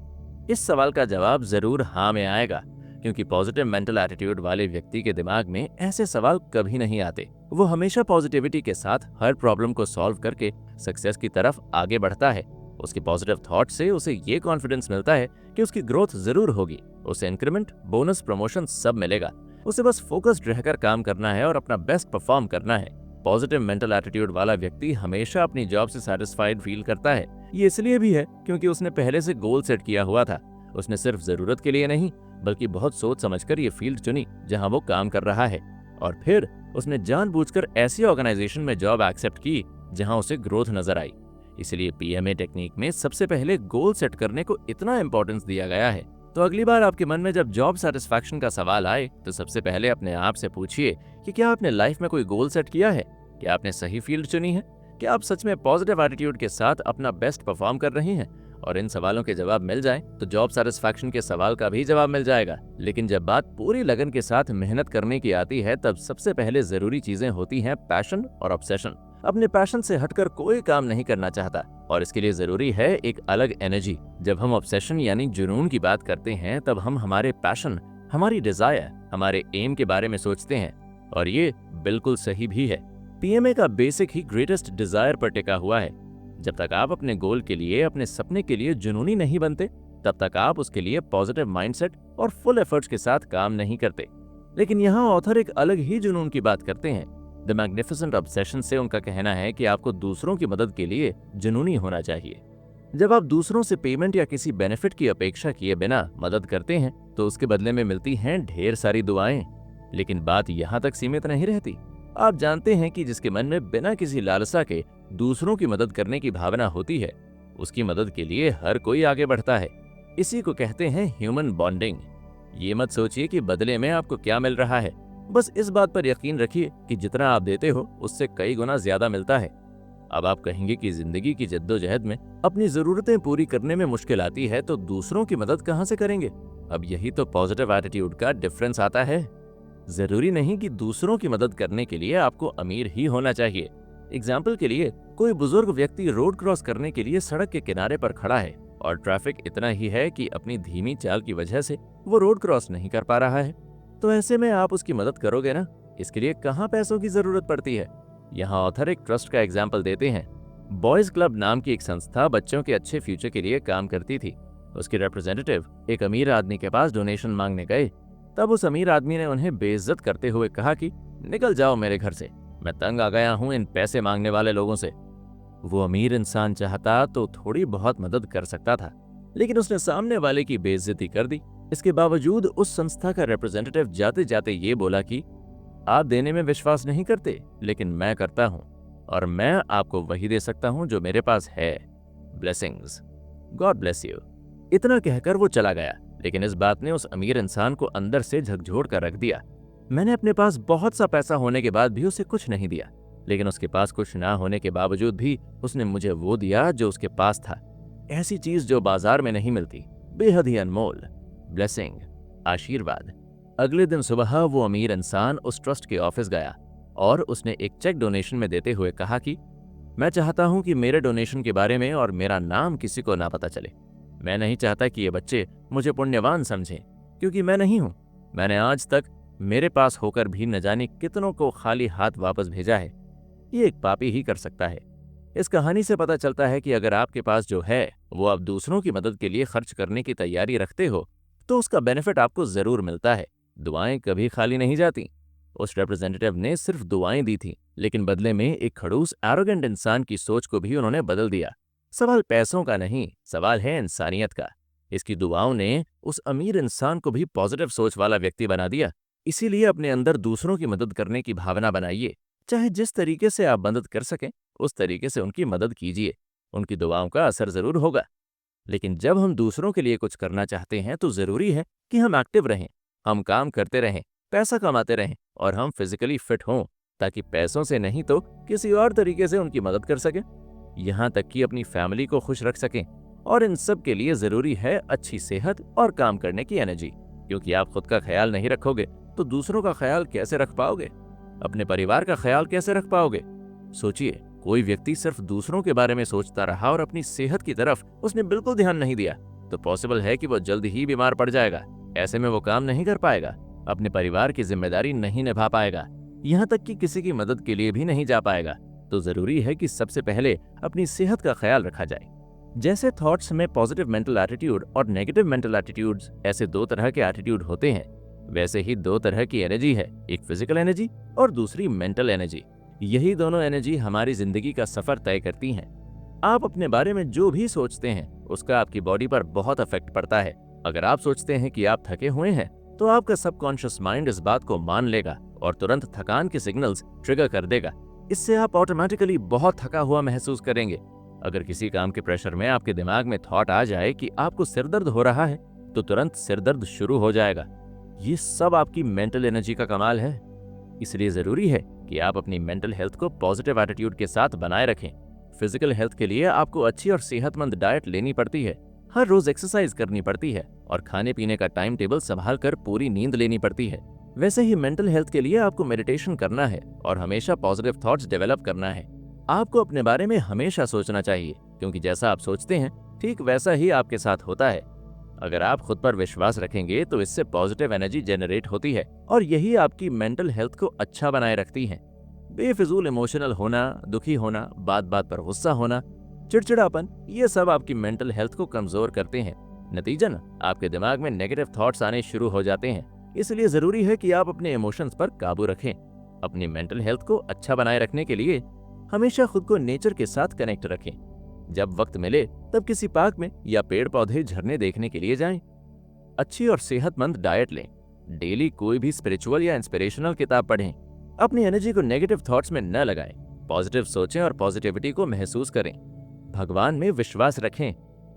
इस सवाल का जवाब जरूर हाँ में आएगा, क्योंकि पॉजिटिव मेंटल एटीट्यूड वाले व्यक्ति के दिमाग में ऐसे सवाल कभी नहीं आते। वो हमेशा पॉजिटिविटी के साथ हर प्रॉब्लम को सॉल्व करके सक्सेस की तरफ आगे बढ़ता है। उसके पॉजिटिव थॉट से उसे ये कॉन्फिडेंस मिलता है कि उसकी ग्रोथ जरूर होगी, उसे इंक्रीमेंट, बोनस, प्रमोशन सब मिलेगा। उसे बस फोकस्ड रहकर काम करना है और अपना बेस्ट परफॉर्म करना है। पॉजिटिव मेंटल एटीट्यूड वाला व्यक्ति हमेशा अपनी जॉब से सैटिस्फाइड फील करता है। ये इसलिए भी है क्योंकि उसने पहले से गोल सेट किया हुआ था। उसने सिर्फ जरूरत के लिए नहीं बल्कि बहुत सोच समझकर ये फील्ड चुनी जहां वो काम कर रहा है, और फिर उसने जानबूझकर ऐसी ऑर्गेनाइजेशन में जॉब एक्सेप्ट की जहां उसे ग्रोथ नजर आई। इसलिए पीएमए टेक्निक में सबसे पहले गोल सेट करने को इतना इंपॉर्टेंस दिया गया है। तो अगली बार आपके मन में जब जॉब सेटिस्फैक्शन का सवाल आए तो सबसे पहले अपने आप से पूछिए कि क्या आपने लाइफ में कोई गोल सेट किया है? क्या आपने सही फील्ड चुनी है? क्या आप सच में पॉजिटिव एटीट्यूड के साथ अपना बेस्ट परफॉर्म कर रहे हैं? और इन सवालों के जवाब मिल जाएं तो जॉब सेटिस्फैक्शन के सवाल का भी जवाब मिल जाएगा। लेकिन जब बात पूरी लगन के साथ मेहनत करने की आती है तब सबसे पहले जरूरी चीजें होती हैं पैशन और ऑब्सेशन। अपने पैशन से हटकर कोई काम नहीं करना चाहता और इसके लिए जरूरी है एक अलग एनर्जी। जब हम ऑब्सेशन यानी जुनून की बात करते हैं तब हम हमारे पैशन, हमारी डिजायर, हमारे एम के बारे में सोचते हैं, और ये बिल्कुल सही भी है। पीएमए का बेसिक ही ग्रेटेस्ट डिजायर पर टिका हुआ है। जब तक आप अपने गोल के लिए, अपने सपने के लिए जुनूनी नहीं बनते, तब तक आप उसके लिए पॉजिटिव माइंडसेट और फुल एफर्ट्स के साथ काम नहीं करते। लेकिन यहाँ ऑथर एक अलग ही जुनून की बात करते हैं। द मैग्निफिसेंट ऑब्सेशन से उनका कहना है कि आपको दूसरों की मदद के लिए जुनूनी होना चाहिए। जब आप दूसरों से पेमेंट या किसी बेनिफिट की अपेक्षा किए बिना मदद करते हैं, तो उसके बदले में मिलती हैं ढेर सारी दुआएं। लेकिन बात यहाँ तक सीमित नहीं रहती। आप जानते हैं कि जिसके मन में बिना किसी लालसा के दूसरों की मदद करने की भावना होती है, उसकी मदद के लिए हर कोई आगे बढ़ता है। इसी को कहते हैं ह्यूमन बॉन्डिंग। ये मत सोचिए कि बदले में आपको क्या मिल रहा है, बस इस बात पर यकीन रखिए कि जितना आप देते हो उससे कई गुना ज्यादा मिलता है। अब आप कहेंगे कि जिंदगी की जद्दोजहद में अपनी जरूरतें पूरी करने में मुश्किल आती है, तो दूसरों की मदद कहाँ से करेंगे? अब यही तो पॉजिटिव एटीट्यूड का डिफरेंस आता है। जरूरी नहीं कि दूसरों की मदद करने के लिए आपको अमीर ही होना चाहिए। एग्जाम्पल के लिए, कोई बुजुर्ग व्यक्ति रोड क्रॉस करने के लिए सड़क के किनारे पर खड़ा है और ट्रैफिक इतना ही है कि अपनी धीमी चाल की वजह से वो रोड क्रॉस नहीं कर पा रहा है। तो ऐसे में आप उसकी मदद करोगे ना? इसके लिए कहाँ पैसों की जरूरत पड़ती है। यहाँ ऑथर एक ट्रस्ट का एग्जाम्पल देते हैं। बॉयज क्लब नाम की एक संस्था बच्चों के अच्छे फ्यूचर के लिए काम करती थी। उसके रिप्रेजेंटेटिव एक अमीर आदमी के पास डोनेशन मांगने गए। तब उस अमीर आदमी ने उन्हें बेइज्जत करते हुए कहा कि निकल जाओ मेरे घर से, मैं तंग आ गया हूं इन पैसे मांगने वाले लोगों से। वो अमीर इंसान चाहता तो थोड़ी बहुत मदद कर सकता था, लेकिन उसने सामने वाले की बेइज्जती कर दी। इसके बावजूद उस संस्था का रिप्रेजेंटेटिव जाते जाते ये बोला कि आप देने में विश्वास नहीं करते, लेकिन मैं करता हूं, और मैं आपको वही दे सकता हूं जो मेरे पास है। Blessings, God bless you. इतना कहकर वो चला गया, लेकिन इस बात ने उस अमीर इंसान को अंदर से झकझोर कर रख दिया। मैंने अपने पास बहुत सा पैसा होने के बाद भी उसे कुछ नहीं दिया, लेकिन उसके पास कुछ ना होने के बावजूद भी उसने मुझे वो दिया जो उसके पास था। ऐसी चीज जो बाजार में नहीं मिलती, बेहद ही अनमोल। ब्लेसिंग, आशीर्वाद। अगले दिन सुबह वो अमीर इंसान उस ट्रस्ट के ऑफिस गया और उसने एक चेक डोनेशन में देते हुए कहा कि मैं चाहता हूं कि मेरे डोनेशन के बारे में और मेरा नाम किसी को ना पता चले। मैं नहीं चाहता कि ये बच्चे मुझे पुण्यवान समझें, क्योंकि मैं नहीं हूं। मैंने आज तक मेरे पास होकर भी न जाने कितनों को खाली हाथ वापस भेजा है। ये एक पापी ही कर सकता है। इस कहानी से पता चलता है कि अगर आपके पास जो है वो आप दूसरों की मदद के लिए खर्च करने की तैयारी रखते हो, तो उसका बेनिफिट आपको जरूर मिलता है। दुआएं कभी खाली नहीं जाती। उस रिप्रेजेंटेटिव ने सिर्फ दुआएं दी थी, लेकिन बदले में एक खड़ूस एरोगेंट इंसान की सोच को भी उन्होंने बदल दिया। सवाल पैसों का नहीं, सवाल है इंसानियत का। इसकी दुआओं ने उस अमीर इंसान को भी पॉजिटिव सोच वाला व्यक्ति बना दिया। इसीलिए अपने अंदर दूसरों की मदद करने की भावना बनाइए। चाहे जिस तरीके से आप मदद कर सकें, उस तरीके से उनकी मदद कीजिए। उनकी दुआओं का असर जरूर होगा। लेकिन जब हम दूसरों के लिए कुछ करना चाहते हैं, तो जरूरी है कि हम एक्टिव रहें, हम काम करते रहें, पैसा कमाते रहें, और हम फिजिकली फिट हों, ताकि पैसों से नहीं तो किसी और तरीके से उनकी मदद कर सकें, यहाँ तक कि अपनी फैमिली को खुश रख सकें। और इन सब के लिए जरूरी है अच्छी सेहत और काम करने की एनर्जी, क्योंकि आप खुद का ख्याल नहीं रखोगे तो दूसरों का ख्याल कैसे रख पाओगे? अपने परिवार का ख्याल कैसे रख पाओगे? सोचिए, कोई व्यक्ति सिर्फ दूसरों के बारे में सोचता रहा और अपनी सेहत की तरफ उसने बिल्कुल ध्यान नहीं दिया, तो पॉसिबल है कि वो जल्द ही बीमार पड़ जाएगा। ऐसे में वो काम नहीं कर पाएगा, अपने परिवार की जिम्मेदारी नहीं निभा पाएगा, यहाँ तक कि किसी की मदद के लिए भी नहीं जा पाएगा। तो जरूरी है कि सबसे पहले अपनी सेहत का ख्याल रखा जाए। जैसे थॉट्स में पॉजिटिव मेंटल एटीट्यूड और नेगेटिव मेंटल एटीट्यूड्स ऐसे दो तरह के एटीट्यूड होते हैं, वैसे ही दो तरह की एनर्जी है, एक फिजिकल एनर्जी और दूसरी मेंटल एनर्जी। यही दोनों एनर्जी हमारी जिंदगी का सफर तय करती हैं। आप अपने बारे में जो भी सोचते हैं, उसका आपकी बॉडी पर बहुत इफेक्ट पड़ता है। अगर आप सोचते हैं कि आप थके हुए हैं, तो आपका सबकॉन्शियस माइंड इस बात को मान लेगा और तुरंत थकान के सिग्नल्स ट्रिगर कर देगा। इससे आप ऑटोमेटिकली बहुत थका हुआ महसूस करेंगे। अगर किसी काम के प्रेशर में आपके दिमाग में थॉट आ जाए कि आपको सिरदर्द हो रहा है, तो तुरंत सिरदर्द शुरू हो जाएगा। ये सब आपकी मेंटल एनर्जी का कमाल है। इसलिए जरूरी है कि आप अपनी मेंटल हेल्थ को पॉजिटिव एटीट्यूड के साथ बनाए रखें। फिजिकल हेल्थ के लिए आपको अच्छी और सेहतमंद डाइट लेनी पड़ती है, हर रोज एक्सरसाइज करनी पड़ती है और खाने पीने का टाइम टेबल संभाल कर पूरी नींद लेनी पड़ती है। वैसे ही मेंटल हेल्थ के लिए आपको मेडिटेशन करना है और हमेशा पॉजिटिव थॉट्स डेवलप करना है। आपको अपने बारे में हमेशा सोचना चाहिए, क्योंकि जैसा आप सोचते हैं ठीक वैसा ही आपके साथ होता है। अगर आप खुद पर विश्वास रखेंगे तो इससे पॉजिटिव एनर्जी जनरेट होती है और यही आपकी मेंटल हेल्थ को अच्छा बनाए रखती है। बेफिजूल इमोशनल होना, दुखी होना, बात बात पर गुस्सा होना, चिड़चिड़ापन, ये सब आपकी मेंटल हेल्थ को कमजोर करते हैं। नतीजन आपके दिमाग में नेगेटिव थॉट्स आने शुरू हो जाते हैं। इसलिए जरूरी है कि आप अपने इमोशंस पर काबू रखें। अपनी मेंटल हेल्थ को अच्छा बनाए रखने के लिए हमेशा खुद को नेचर के साथ कनेक्ट रखें। जब वक्त मिले तब किसी पार्क में या पेड़ पौधे झरने देखने के लिए जाएं। अच्छी और सेहतमंद डाइट लें। डेली कोई भी स्पिरिचुअल या इंस्पिरेशनल किताब पढ़ें। अपनी एनर्जी को नेगेटिव थॉट्स में न लगाएं। पॉजिटिव सोचें और पॉजिटिविटी को महसूस करें। भगवान में विश्वास रखें।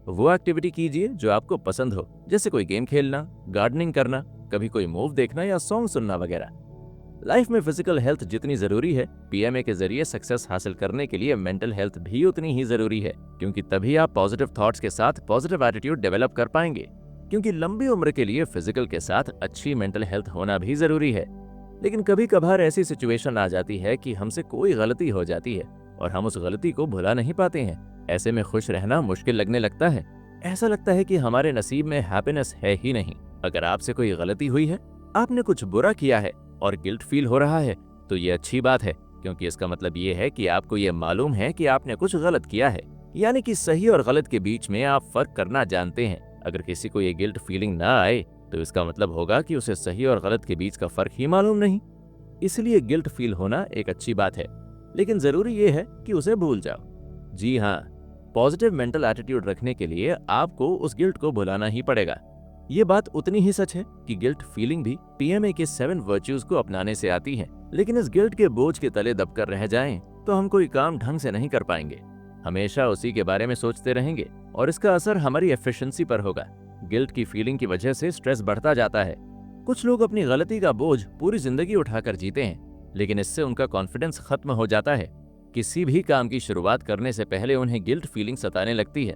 वो एक्टिविटी कीजिए जो आपको पसंद हो, जैसे कोई गेम खेलना, गार्डनिंग करना, कभी कोई मूव देखना या सॉन्ग सुनना वगैरह। लाइफ में फिजिकल हेल्थ जितनी जरूरी है, पीएमए के जरिए सक्सेस हासिल करने के लिए मेंटल हेल्थ भी उतनी ही जरूरी है, क्योंकि तभी आप पॉजिटिव थॉट्स के साथ पॉजिटिव एटीट्यूड डेवलप कर पाएंगे। क्योंकि लंबी उम्र के लिए फिजिकल के साथ अच्छी मेंटल हेल्थ होना भी जरूरी है। लेकिन कभी कभार ऐसी सिचुएशन आ जाती है कि हमसे कोई गलती हो जाती है और हम उस गलती को भुला नहीं पाते हैं। ऐसे में खुश रहना मुश्किल लगने लगता है। ऐसा लगता है कि हमारे नसीब में हैप्पीनेस है ही नहीं। अगर आपसे कोई गलती हुई है, आपने कुछ बुरा किया है और गिल्ट फील हो रहा है, तो ये अच्छी बात है, क्योंकि इसका मतलब ये है कि आपको ये मालूम है कि आपने कुछ गलत किया है। यानी कि सही और गलत के बीच में आप फर्क करना जानते हैं। अगर किसी को ये गिल्ट फीलिंग ना आए तो इसका मतलब होगा कि उसे सही और गलत के बीच का फर्क ही मालूम नहीं। इसलिए गिल्ट फील होना एक अच्छी बात है, लेकिन जरूरी ये है कि उसे भूल जाओ। जी हाँ, पॉजिटिव मेंटल एटीट्यूड रखने के लिए आपको उस गिल्ट को भुलाना ही पड़ेगा। ये बात उतनी ही सच है कि गिल्ट फीलिंग भी पीएमए के 7 वर्च्यूज को अपनाने से आती है। लेकिन इस गिल्ट के बोझ के तले दबकर रह जाएं तो हम कोई काम ढंग से नहीं कर पाएंगे। हमेशा उसी के बारे में सोचते रहेंगे और इसका असर हमारी एफिशिएंसी पर होगा। गिल्ट की फीलिंग की वजह से स्ट्रेस बढ़ता जाता है। कुछ लोग अपनी गलती का बोझ पूरी जिंदगी उठाकर जीते हैं, लेकिन इससे उनका कॉन्फिडेंस खत्म हो जाता है। किसी भी काम की शुरुआत करने से पहले उन्हें गिल्ट फीलिंग सताने लगती है।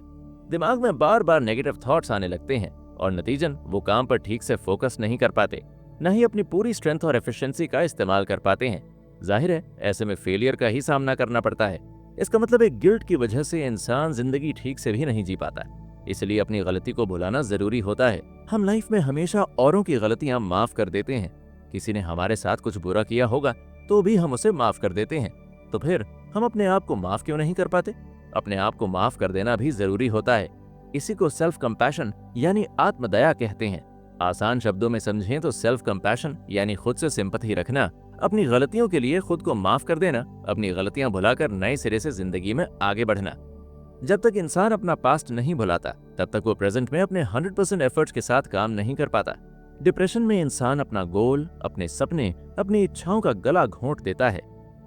दिमाग में बार बार नेगेटिव थॉट्स आने लगते हैं और नतीजन वो काम पर ठीक से फोकस नहीं कर पाते, न ही अपनी पूरी स्ट्रेंथ और एफिशिएंसी का इस्तेमाल कर पाते हैं। जाहिर है, ऐसे में फेलियर का ही सामना करना पड़ता है। इसका मतलब एक गिल्ट की वजह से इंसान जिंदगी ठीक से भी नहीं जी पाता। इसलिए अपनी गलती को भुलाना जरूरी होता है। हम लाइफ में हमेशा औरों की गलतियां माफ कर देते हैं। किसी ने हमारे साथ कुछ बुरा किया होगा तो भी हम उसे माफ कर देते हैं। तो फिर हम अपने आप को माफ क्यों नहीं कर पाते? अपने आप को माफ कर देना भी जरूरी होता है। इसी को सेल्फ कंपैशन यानी आत्मदया कहते हैं। आसान शब्दों में समझें तो सेल्फ कंपैशन यानी खुद से सिंपैथी रखना, अपनी गलतियों के लिए खुद को माफ कर देना, अपनी गलतियां भुलाकर नए सिरे से जिंदगी में आगे बढ़ना। जब तक इंसान अपना पास्ट नहीं भुलाता, तब तक वो प्रेजेंट में अपने 100% एफर्ट्स के साथ काम नहीं कर पाता। डिप्रेशन में इंसान अपना गोल, अपने सपने, अपनी इच्छाओं का गला घोंट देता है।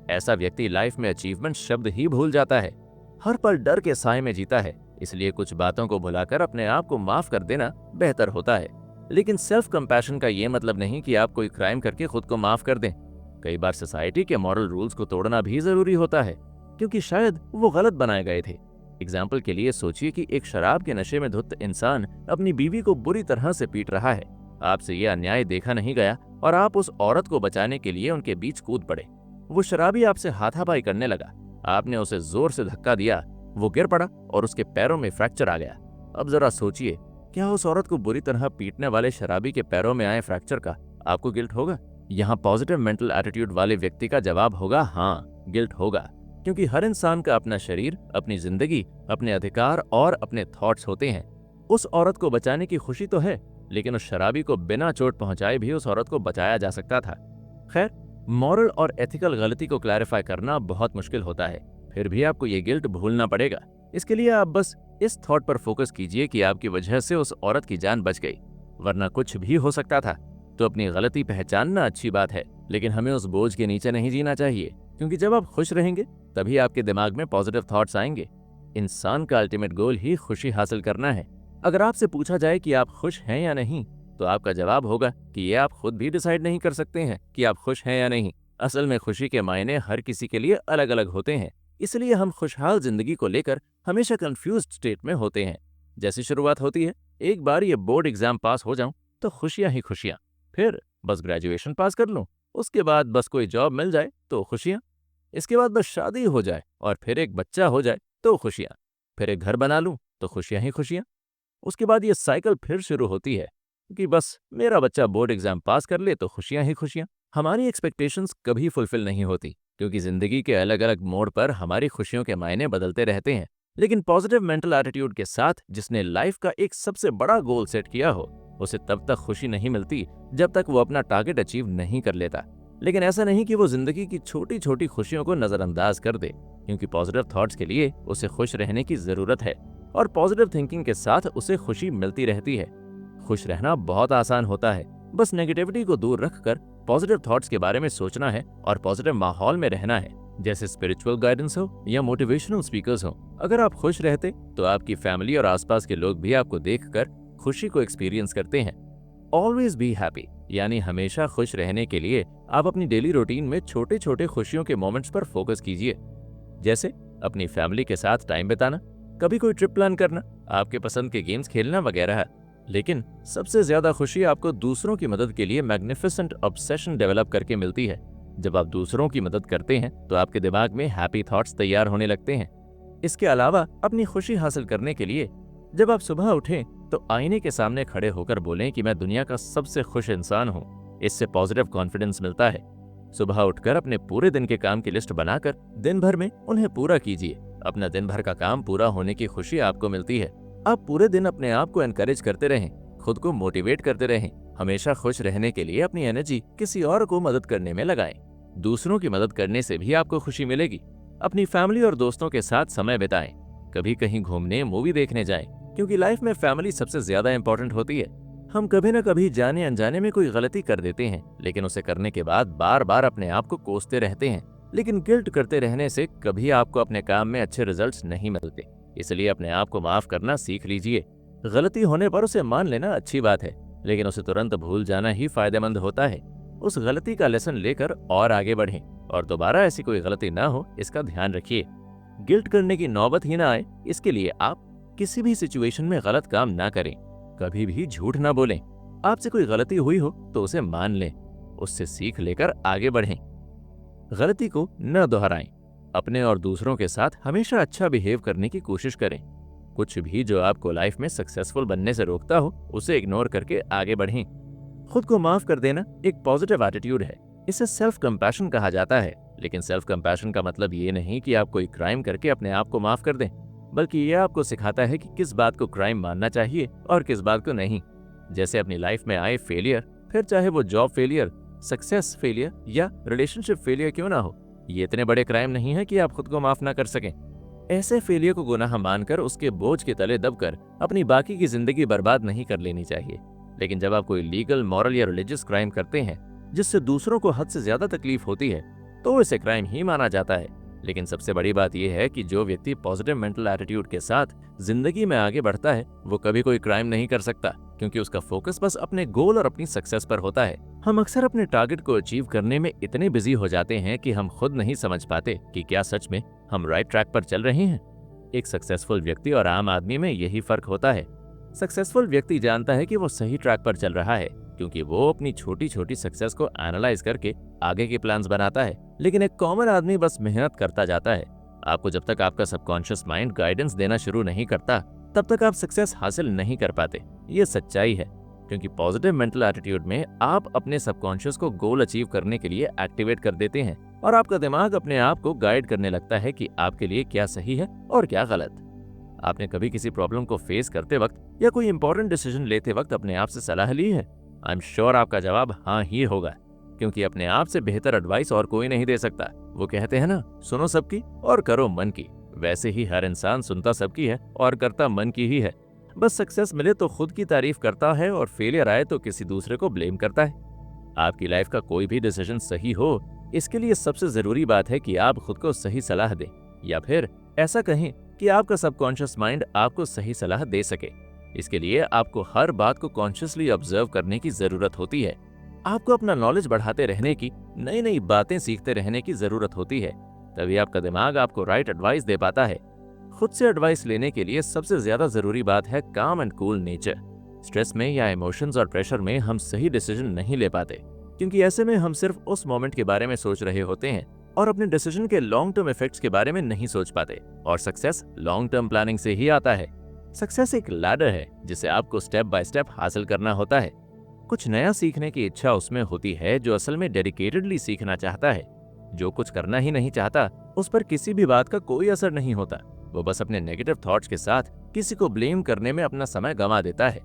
ऐसा व्यक्ति लाइफ में अचीवमेंट शब्द ही भूल जाता है। हर पल डर के साए में जीता है। इसलिए कुछ बातों को भुलाकर अपने आप को माफ कर देना बेहतर होता है। लेकिन सेल्फ कंपैशन का ये मतलब नहीं कि आप कोई क्राइम करके खुद को माफ कर दें। कई बार सोसाइटी के मॉरल रूल्स को तोड़ना भी जरूरी होता है, क्योंकि शायद वो गलत बनाए गए थे। एग्जाम्पल के लिए सोचिए कि एक शराब के नशे में धुत इंसान अपनी बीवी को बुरी तरह से पीट रहा है। आपसे ये अन्याय देखा नहीं गया और आप उस औरत को बचाने के लिए उनके बीच कूद पड़े। वो शराबी आपसे हाथापाई करने लगा। आपने उसे जोर से धक्का दिया, वो गिर पड़ा और उसके पैरों में फ्रैक्चर आ गया। अब जरा सोचिए, क्या उस औरत को बुरी तरह पीटने वाले शराबी के पैरों में आए फ्रैक्चर का आपको गिल्ट होगा? यहाँ पॉजिटिव मेंटल एटीट्यूड वाले व्यक्ति का जवाब होगा हाँ, गिल्ट होगा। क्योंकि हर इंसान का अपना शरीर, अपनी जिंदगी, अपने अधिकार और अपने थॉट्स होते हैं। उस औरत को बचाने की खुशी तो है, लेकिन उस शराबी को बिना चोट पहुंचाए भी उस औरत को बचाया जा सकता था। खैर, मॉरल और एथिकल गलती को क्लैरिफाई करना बहुत मुश्किल होता है। फिर भी आपको ये गिल्ट भूलना पड़ेगा। इसके लिए आप बस इस थॉट पर फोकस कीजिए कि आपकी वजह से उस औरत की जान बच गई, वरना कुछ भी हो सकता था। तो अपनी गलती पहचानना अच्छी बात है, लेकिन हमें उस बोझ के नीचे नहीं जीना चाहिए, क्योंकि जब आप खुश रहेंगे तभी आपके दिमाग में पॉजिटिव थॉट्स आएंगे। इंसान का अल्टीमेट गोल ही खुशी हासिल करना है। अगर आपसे पूछा जाए कि आप खुश हैं या नहीं, तो आपका जवाब होगा कि ये आप खुद भी डिसाइड नहीं कर सकते हैं कि आप खुश हैं या नहीं। असल में खुशी के मायने हर किसी के लिए अलग अलग होते हैं। इसलिए हम खुशहाल जिंदगी को लेकर हमेशा कंफ्यूज्ड स्टेट में होते हैं। जैसी शुरुआत होती है, एक बार ये बोर्ड एग्जाम पास हो जाऊं तो खुशियां ही खुशियां, फिर बस ग्रेजुएशन पास कर लूं, उसके बाद बस कोई जॉब मिल जाए तो खुशियां, इसके बाद बस शादी हो जाए और फिर एक बच्चा हो जाए तो खुशियां, फिर एक घर बना लूं तो खुशियां ही खुशियां। उसके बाद ये साइकिल फिर शुरू होती है कि बस मेरा बच्चा बोर्ड एग्जाम पास कर ले तो खुशियां ही खुशियां। हमारी एक्सपेक्टेशंस कभी फुलफिल नहीं होती, क्योंकि जिंदगी के अलग अलग मोड़ पर हमारी खुशियों के मायने बदलते रहते हैं। लेकिन पॉजिटिव मेंटल एटीट्यूड के साथ जिसने लाइफ का एक सबसे बड़ा गोल सेट किया हो, उसे तब तक खुशी नहीं मिलती जब तक वो अपना टारगेट अचीव नहीं कर लेता। लेकिन ऐसा नहीं कि वो जिंदगी की छोटी छोटी खुशियों को नजरअंदाज कर दे, क्योंकि पॉजिटिव थॉट्स के लिए उसे खुश रहने की जरूरत है और पॉजिटिव थिंकिंग के साथ उसे खुशी मिलती रहती है। खुश रहना बहुत आसान होता है, बस नेगेटिविटी को दूर रखकर पॉजिटिव थॉट्स के बारे में सोचना है और पॉजिटिव माहौल में रहना है, जैसे स्पिरिचुअल गाइडेंस हो या मोटिवेशनल स्पीकर्स हो। अगर आप खुश रहते तो आपकी फैमिली और आसपास के लोग भी आपको देखकर खुशी को एक्सपीरियंस करते हैं। ऑलवेज बी हैप्पी यानी हमेशा खुश रहने के लिए आप अपनी डेली रूटीन में छोटे छोटे खुशियों के मोमेंट्स पर फोकस कीजिए, जैसे अपनी फैमिली के साथ टाइम बिताना, कभी कोई ट्रिप प्लान करना, आपके पसंद के गेम्स खेलना वगैरह। लेकिन सबसे ज्यादा खुशी आपको दूसरों की मदद के लिए मैग्निफिसेंट ऑब्सेशन डेवलप करके मिलती है। जब आप दूसरों की मदद करते हैं तो आपके दिमाग में हैप्पी थॉट्स तैयार होने लगते हैं। इसके अलावा अपनी खुशी हासिल करने के लिए जब आप सुबह उठें तो आईने के सामने खड़े होकर बोलें कि मैं दुनिया का सबसे खुश इंसान हूँ। इससे पॉजिटिव कॉन्फिडेंस मिलता है। सुबह उठकर अपने पूरे दिन के काम की लिस्ट बनाकर दिन भर में उन्हें पूरा कीजिए। अपना दिन भर का काम पूरा होने की खुशी आपको मिलती है। आप पूरे दिन अपने आप को एनकरेज करते रहें, खुद को मोटिवेट करते रहें। हमेशा खुश रहने के लिए अपनी एनर्जी किसी और को मदद करने में लगाएं। दूसरों की मदद करने से भी आपको खुशी मिलेगी। अपनी फैमिली और दोस्तों के साथ समय बिताएं। कभी कहीं घूमने, मूवी देखने जाएं, क्योंकि लाइफ में फैमिली सबसे ज्यादा इंपॉर्टेंट होती है। हम कभी न कभी जाने अनजाने में कोई गलती कर देते हैं, लेकिन उसे करने के बाद बार बार अपने आप को कोसते रहते हैं। लेकिन गिल्ट करते रहने से कभी आपको अपने काम में अच्छे रिजल्ट्स नहीं मिलते। इसलिए अपने आप को माफ करना सीख लीजिए। गलती होने पर उसे मान लेना अच्छी बात है, लेकिन उसे तुरंत भूल जाना ही फायदेमंद होता है। उस गलती का लेसन लेकर और आगे बढ़ें और दोबारा ऐसी कोई गलती ना हो, इसका ध्यान रखिए। गिल्ट करने की नौबत ही ना आए, इसके लिए आप किसी भी सिचुएशन में गलत काम ना करें। कभी भी झूठ ना बोलें। आपसे कोई गलती हुई हो तो उसे मान लें, उससे सीख लेकर आगे बढ़ें। गलती को न दोहराएं। अपने और दूसरों के साथ हमेशा अच्छा बिहेव करने की कोशिश करें। कुछ भी जो आपको लाइफ में सक्सेसफुल बनने से रोकता हो, उसे इग्नोर करके आगे बढ़ें। खुद को माफ कर देना एक पॉजिटिव एटीट्यूड है। इसे सेल्फ कंपैशन कहा जाता है। लेकिन सेल्फ कंपैशन का मतलब ये नहीं कि आप कोई क्राइम करके अपने आप को माफ कर दें, बल्कि यह आपको सिखाता है कि किस बात को क्राइम मानना चाहिए और किस बात को नहीं। जैसे अपनी लाइफ में आए फेलियर, फिर चाहे वो जॉब फेलियर, सक्सेस फेलियर या रिलेशनशिप फेलियर क्यों ना हो, ये इतने बड़े क्राइम नहीं है कि आप खुद को माफ ना कर सकें। ऐसे फेलियर को गुनाह मानकर उसके बोझ के तले दबकर अपनी बाकी की जिंदगी बर्बाद नहीं कर लेनी चाहिए। लेकिन जब आप कोई लीगल, मॉरल या रिलीजियस क्राइम करते हैं जिससे दूसरों को हद से ज्यादा तकलीफ होती है, तो इसे क्राइम ही माना जाता है। लेकिन सबसे बड़ी बात यह है कि जो व्यक्ति पॉजिटिव मेंटल एटीट्यूड के साथ जिंदगी में आगे बढ़ता है, वो कभी कोई क्राइम नहीं कर सकता, क्योंकि उसका फोकस बस अपने गोल और अपनी सक्सेस पर होता है। हम अक्सर अपने टारगेट को अचीव करने में इतने बिजी हो जाते हैं कि हम खुद नहीं समझ पाते कि क्या सच में हम राइट ट्रैक पर चल रहे हैं। एक सक्सेसफुल व्यक्ति और आम आदमी में यही फर्क होता है। सक्सेसफुल व्यक्ति जानता है कि वो सही ट्रैक पर चल रहा है, क्योंकि वो अपनी छोटी छोटी सक्सेस को एनालाइज करके आगे के प्लान्स बनाता है। लेकिन एक कॉमन आदमी बस मेहनत करता जाता है। आपको जब तक आपका सबकॉन्शियस माइंड गाइडेंस देना शुरू नहीं करता, तब तक आप सक्सेस हासिल नहीं कर पाते। ये सच्चाई है, क्योंकि पॉजिटिव मेंटल एटीट्यूड में आप अपने सबकॉन्शियस को गोल अचीव करने के लिए एक्टिवेट कर देते हैं और आपका दिमाग अपने आप को गाइड करने लगता है कि आपके लिए क्या सही है और क्या गलत। आपने कभी किसी प्रॉब्लम को फेस करते वक्त या कोई इंपॉर्टेंट डिसीजन लेते वक्त अपने आप से सलाह ली है? आई एम श्योर आपका जवाब हाँ ही होगा, क्योंकि अपने आप से बेहतर एडवाइस और कोई नहीं दे सकता। वो कहते हैं ना, सुनो सबकी और करो मन की। वैसे ही हर इंसान सुनता सबकी है और करता मन की ही है। बस सक्सेस मिले तो खुद की तारीफ करता है और फेलियर आए तो किसी दूसरे को ब्लेम करता है। आपकी लाइफ का कोई भी डिसीजन सही हो, इसके लिए सबसे जरूरी बात है कि आप खुद को सही सलाह दें, या फिर ऐसा कहें कि आपका सबकॉन्शियस माइंड आपको सही सलाह दे सके। इसके लिए आपको हर बात को कॉन्शियसली ऑब्जर्व करने की जरूरत होती है। आपको अपना नॉलेज बढ़ाते रहने की, नई नई बातें सीखते रहने की जरूरत होती है। तभी आपका दिमाग आपको राइट एडवाइस दे पाता है। खुद से एडवाइस लेने के लिए सबसे ज्यादा जरूरी बात है काम एंड कूल नेचर। स्ट्रेस में या इमोशंस और प्रेशर में हम सही डिसीजन नहीं ले पाते, क्योंकि ऐसे में हम सिर्फ उस मोमेंट के बारे में सोच रहे होते हैं और अपने डिसीजन के लॉन्ग टर्म इफेक्ट्स के बारे में नहीं सोच पाते। और सक्सेस लॉन्ग टर्म प्लानिंग से ही आता है। सक्सेस एक लैडर है जिसे आपको स्टेप बाय स्टेप हासिल करना होता है। कुछ नया सीखने की इच्छा उसमें होती है जो असल में डेडिकेटेडली सीखना चाहता है। जो कुछ करना ही नहीं चाहता उस पर किसी भी बात का कोई असर नहीं होता। वो बस अपने नेगेटिव थॉट्स के साथ किसी को ब्लेम करने में अपना समय गंवा देता है।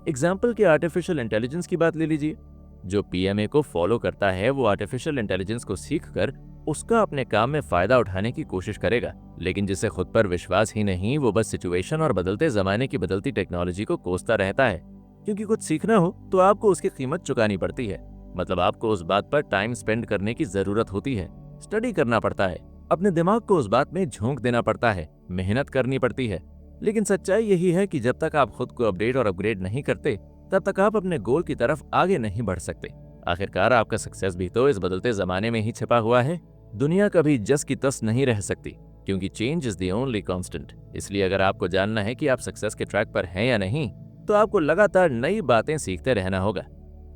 एग्जाम्पल के आर्टिफिशियल इंटेलिजेंस की बात ले लीजिए। जो पीएमए को फॉलो करता है वो आर्टिफिशियल इंटेलिजेंस को सीखकर उसका अपने काम में फायदा उठाने की कोशिश करेगा, लेकिन जिसे खुद पर विश्वास ही नहीं वो बस सिचुएशन और बदलते जमाने की बदलती टेक्नोलॉजी को कोसता रहता है। क्योंकि कुछ सीखना हो तो आपको उसकी कीमत चुकानी पड़ती है। मतलब आपको उस बात पर टाइम स्पेंड करने की जरूरत होती है, स्टडी करना पड़ता है, अपने दिमाग को उस बात में झोंक देना पड़ता है, मेहनत करनी पड़ती है। लेकिन सच्चाई यही है कि जब तक आप खुद को अपडेट और अपग्रेड नहीं करते तब तक आप अपने गोल की तरफ आगे नहीं बढ़ सकते। आखिरकार आपका सक्सेस भी तो इस बदलते जमाने में ही छिपा हुआ है। दुनिया कभी जस की तस नहीं रह सकती क्योंकि change is the only constant. इसलिए अगर आपको जानना है कि आप सक्सेस के ट्रैक पर हैं या नहीं तो आपको लगातार नई बातें सीखते रहना होगा।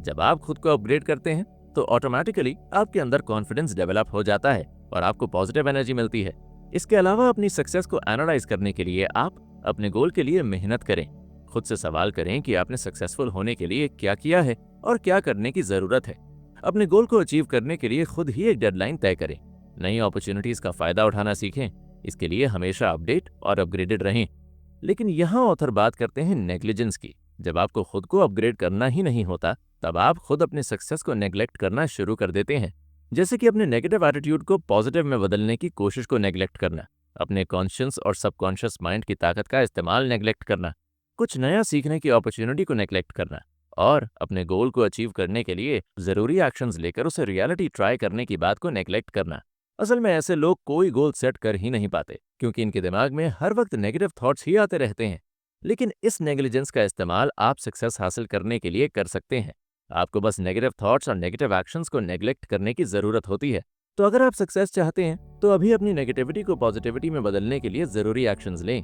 जब आप खुद को अपग्रेड करते हैं तो ऑटोमेटिकली आपके अंदर कॉन्फिडेंस डेवलप हो जाता है और आपको पॉजिटिव एनर्जी मिलती है। इसके अलावा अपनी सक्सेस को एनालाइज करने के लिए आप अपने गोल के लिए मेहनत करें। खुद से सवाल करें कि आपने सक्सेसफुल होने के लिए क्या किया है और क्या करने की जरूरत है। अपने गोल को अचीव करने के लिए खुद ही एक डेडलाइन तय करें। नई अपॉर्चुनिटीज का फायदा उठाना सीखें। इसके लिए हमेशा अपडेट और अपग्रेडेड रहें। लेकिन यहाँ ऑथर बात करते हैं नेग्लिजेंस की। जब आपको खुद को अपग्रेड करना ही नहीं होता तब आप खुद अपने सक्सेस को नेग्लेक्ट करना शुरू कर देते हैं। जैसे कि अपने नेगेटिव एटीट्यूड को पॉजिटिव में बदलने की कोशिश को नेग्लेक्ट करना, अपने कॉन्शियस और सबकॉन्शियस माइंड की ताकत का इस्तेमाल नेग्लेक्ट करना, कुछ नया सीखने की अपॉर्चुनिटी को नेग्लेक्ट करना और अपने गोल को अचीव करने के लिए जरूरी एक्शंस लेकर उसे रियलिटी ट्राई करने की बात को नेग्लेक्ट करना। असल में ऐसे लोग कोई गोल सेट कर ही नहीं पाते क्योंकि इनके दिमाग में हर वक्त नेगेटिव थॉट्स ही आते रहते हैं। लेकिन इस नेग्लिजेंस का इस्तेमाल आप सक्सेस हासिल करने के लिए कर सकते हैं। आपको बस नेगेटिव थॉट्स और नेगेटिव एक्शंस को नेग्लेक्ट करने की जरूरत होती है। तो अगर आप सक्सेस चाहते हैं तो अभी अपनी नेगेटिविटी को पॉजिटिविटी में बदलने के लिए जरूरी एक्शंस लें।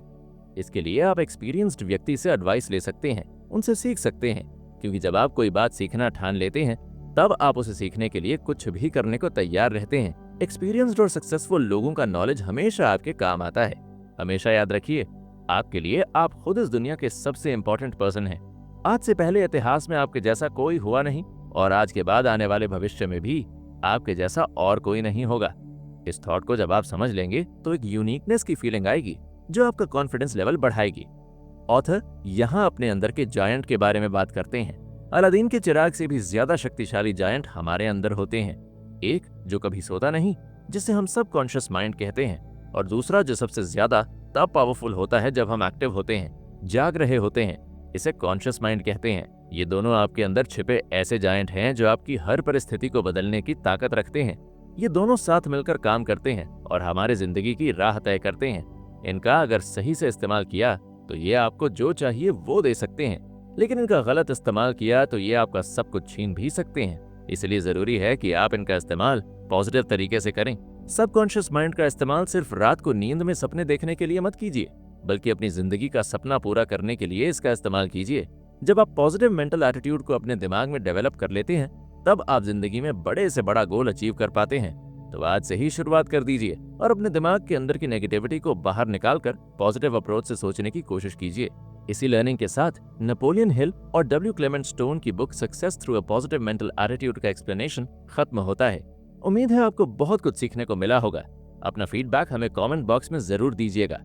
इसके लिए आप एक्सपीरियंस्ड व्यक्ति से एडवाइस ले सकते हैं, उनसे सीख सकते हैं। क्योंकि जब आप कोई बात सीखना ठान लेते हैं तब आप उसे सीखने के लिए कुछ भी करने को तैयार रहते हैं। एक्सपीरियंस्ड और सक्सेसफुल लोगों का नॉलेज हमेशा आपके काम आता है। हमेशा याद रखिए, आपके लिए आप खुद इस दुनिया के सबसे इंपॉर्टेंट पर्सन हैं। आज से पहले इतिहास में आपके जैसा कोई हुआ नहीं और आज के बाद आने वाले भविष्य में भी आपके जैसा और कोई नहीं होगा। इस थॉट को जब आप समझ लेंगे तो एक यूनिकनेस की फीलिंग आएगी जो आपका कॉन्फिडेंस लेवल बढ़ाएगी। ऑथर यहाँ अपने अंदर के जायंट के बारे में बात करते हैं। अलादीन के चिराग से भी ज्यादा शक्तिशाली जायंट हमारे अंदर होते हैं। एक जो कभी सोता नहीं, जिसे हम सब कॉन्शियस माइंड कहते हैं, और दूसरा जो सबसे ज्यादा तब पावरफुल होता है जब हम एक्टिव होते हैं, जाग रहे होते हैं, इसे कॉन्शियस माइंड कहते हैं। ये दोनों आपके अंदर छिपे ऐसे जायंट हैं जो आपकी हर परिस्थिति को बदलने की ताकत रखते हैं। ये दोनों साथ मिलकर काम करते हैं और हमारे जिंदगी की राह तय करते हैं। इनका अगर सही से इस्तेमाल किया तो ये आपको जो चाहिए वो दे सकते हैं, लेकिन इनका गलत इस्तेमाल किया तो ये आपका सब कुछ छीन भी सकते हैं। इसलिए जरूरी है कि आप इनका इस्तेमाल पॉजिटिव तरीके से करें। सबकॉन्शियस माइंड का इस्तेमाल सिर्फ रात को नींद में सपने देखने के लिए मत कीजिए, बल्कि अपनी जिंदगी का सपना पूरा करने के लिए इसका इस्तेमाल कीजिए। जब आप पॉजिटिव मेंटल एटीट्यूड को अपने दिमाग में डेवलप कर लेते हैं तब आप जिंदगी में बड़े से बड़ा गोल अचीव कर पाते हैं। तो आज से ही शुरुआत कर दीजिए और अपने दिमाग के अंदर की नेगेटिविटी को बाहर निकालकर पॉजिटिव अप्रोच से सोचने की कोशिश कीजिए। इसी लर्निंग के साथ नेपोलियन हिल और डब्ल्यू क्लेमेंट स्टोन की book success through a positive mental attitude का एक्सप्लेनेशन खत्म होता है। उम्मीद है आपको बहुत कुछ सीखने को मिला होगा। अपना फीडबैक हमें कमेंट बॉक्स में जरूर दीजिएगा।